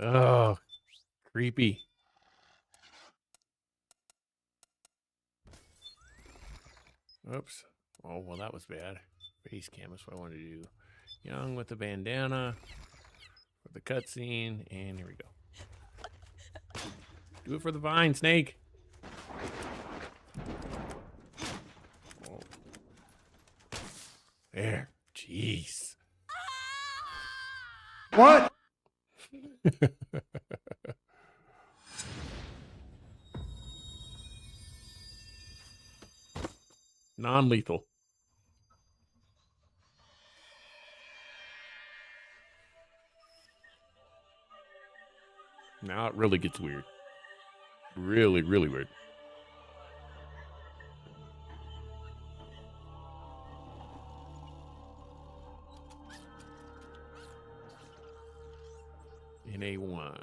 Oh, creepy. Oops. Oh, well, that was bad. Face cam is what I wanted to do. Young with the bandana for the cutscene, and here we go. Do it for the vine, Snake. Oh. There. Jeez. What? Non-lethal. Now it really gets weird. Really, really weird. In A1.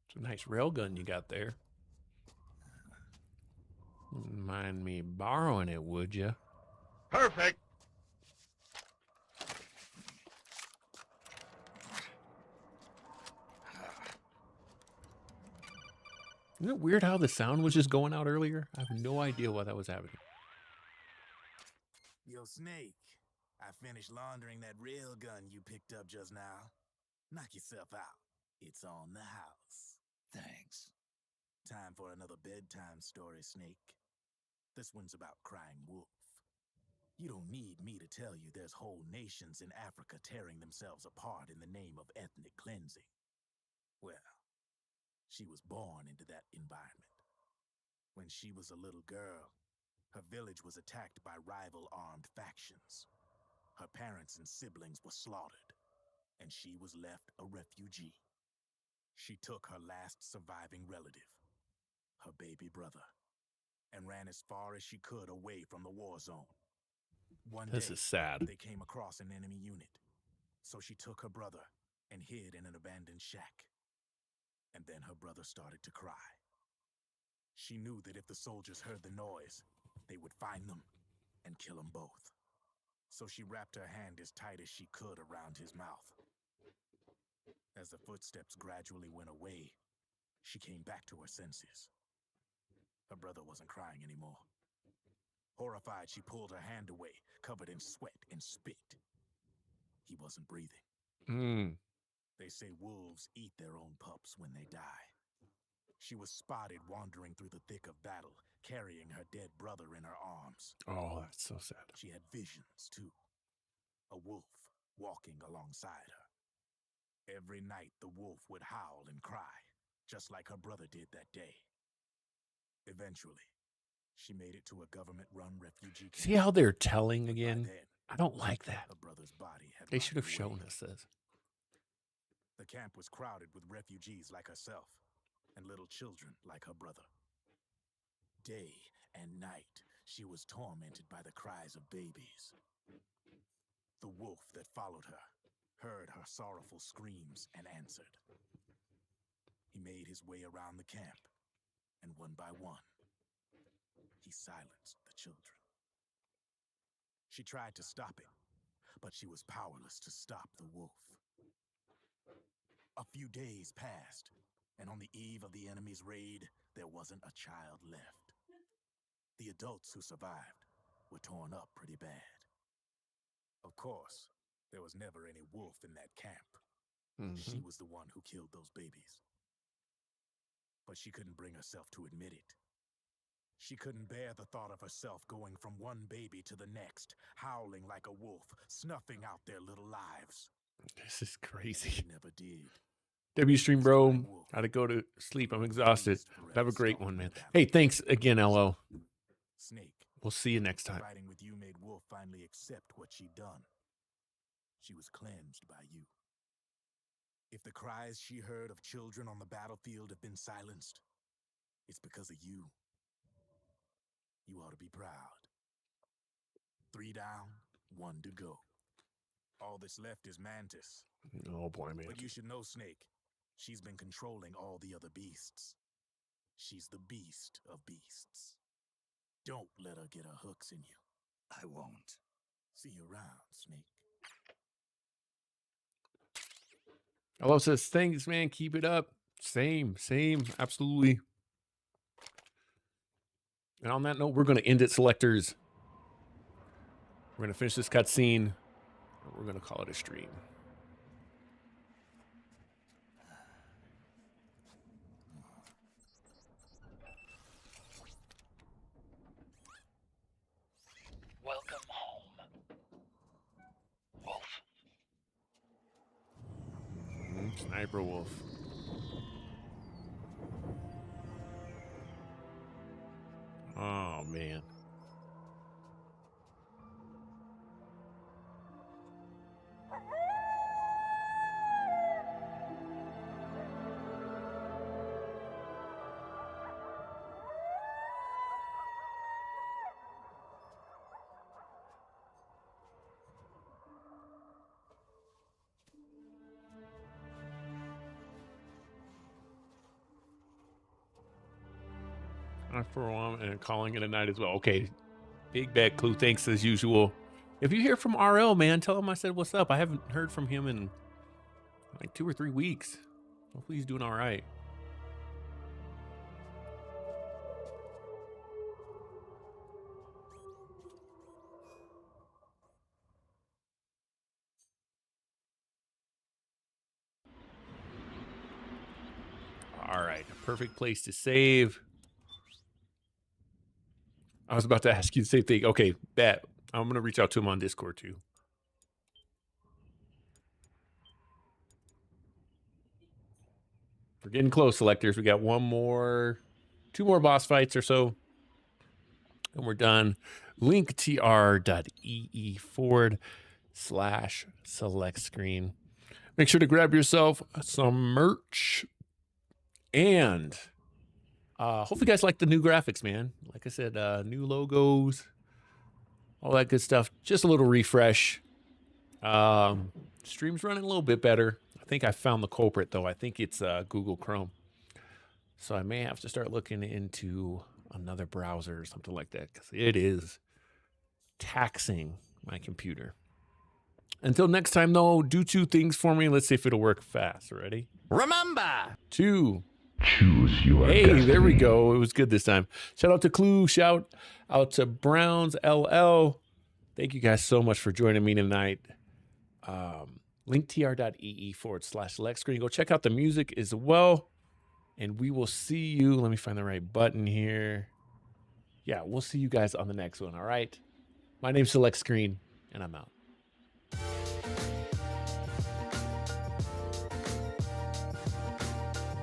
It's a nice railgun you got there. Wouldn't mind me borrowing it, would you? Perfect. Isn't it weird how the sound was just going out earlier? I have no idea why that was happening. Yo, Snake, I finished laundering that railgun you picked up just now. Knock yourself out. It's on the house. Thanks. Time for another bedtime story, Snake. This one's about crying wolf. You don't need me to tell you there's whole nations in Africa tearing themselves apart in the name of ethnic cleansing. Well, she was born into that environment. When she was a little girl, her village was attacked by rival armed factions. Her parents and siblings were slaughtered, and she was left a refugee. She took her last surviving relative, her baby brother, and ran as far as she could away from the war zone. One This day, is sad. they came across an enemy unit, so she took her brother and hid in an abandoned shack. And then her brother started to cry. She knew that if the soldiers heard the noise, they would find them and kill them both. So she wrapped her hand as tight as she could around his mouth. As the footsteps gradually went away, she came back to her senses. Her brother wasn't crying anymore. Horrified, she pulled her hand away, covered in sweat and spit. He wasn't breathing. They say wolves eat their own pups when they die. She was spotted wandering through the thick of battle, carrying her dead brother in her arms. Oh, that's so sad. She had visions, too. A wolf walking alongside her. Every night, the wolf would howl and cry, just like her brother did that day. Eventually, she made it to a government-run refugee camp. See how they're telling again? I don't like that. Her brother's body had They should have rotted shown away. us this. The camp was crowded with refugees like herself and little children like her brother. Day and night, she was tormented by the cries of babies. The wolf that followed her heard her sorrowful screams and answered. He made his way around the camp, and one by one, he silenced the children. She tried to stop it, but she was powerless to stop the wolf. A few days passed, and on the eve of the enemy's raid, there wasn't a child left. The adults who survived were torn up pretty bad. Of course, there was never any wolf in that camp. She was the one who killed those babies. But she couldn't bring herself to admit it. She couldn't bear the thought of herself going from one baby to the next, howling like a wolf, snuffing out their little lives. This is crazy. She never did. W stream, bro. Gotta go to sleep. I'm exhausted. But have a great one, man. Hey, thanks again, LO. Snake. We'll see you next time. Fighting with you made Wolf finally accept what she'd done. She was cleansed by you. If the cries she heard of children on the battlefield have been silenced, it's because of you. You ought to be proud. 3 down, 1 to go. All that's left is Mantis. Oh boy, man. But you should know, Snake, she's been controlling all the other beasts. She's the beast of beasts. Don't let her get her hooks in you. I won't. See you around, Snake. Hello says, thanks, man. Keep it up. Same. Absolutely. And on that note, we're going to end it, selectors. We're going to finish this cutscene. We're going to call it a stream. Welcome home, Wolf. Sniper Wolf. Oh, man. For one and calling it a night as well. Okay. Big bad clue. Thanks as usual. If you hear from RL, man, tell him I said what's up. I haven't heard from him in like 2 or 3 weeks. Hopefully he's doing all right. All right. Perfect place to save. I was about to ask you the same thing. Okay, bet. I'm going to reach out to him on Discord too. We're getting close, selectors. We got 2 more boss fights or so, and we're done. linktr.ee/select screen. Make sure to grab yourself some merch. And hopefully you guys like the new graphics, man. Like I said, new logos, all that good stuff. Just a little refresh. Stream's running a little bit better. I think I found the culprit, though. I think it's Google Chrome. So I may have to start looking into another browser or something like that, because it is taxing my computer. Until next time, though, do 2 things for me. Let's see if it'll work fast. Ready? Remember 2. Choose your Hey, destiny. there we go. It was good this time. Shout out to Clue. Shout out to Browns LL. Thank you guys so much for joining me tonight. linktr.ee/select screen. Go check out the music as well. And we will see you. Let me find the right button here. Yeah, we'll see you guys on the next one. All right. My name's Select Screen, and I'm out.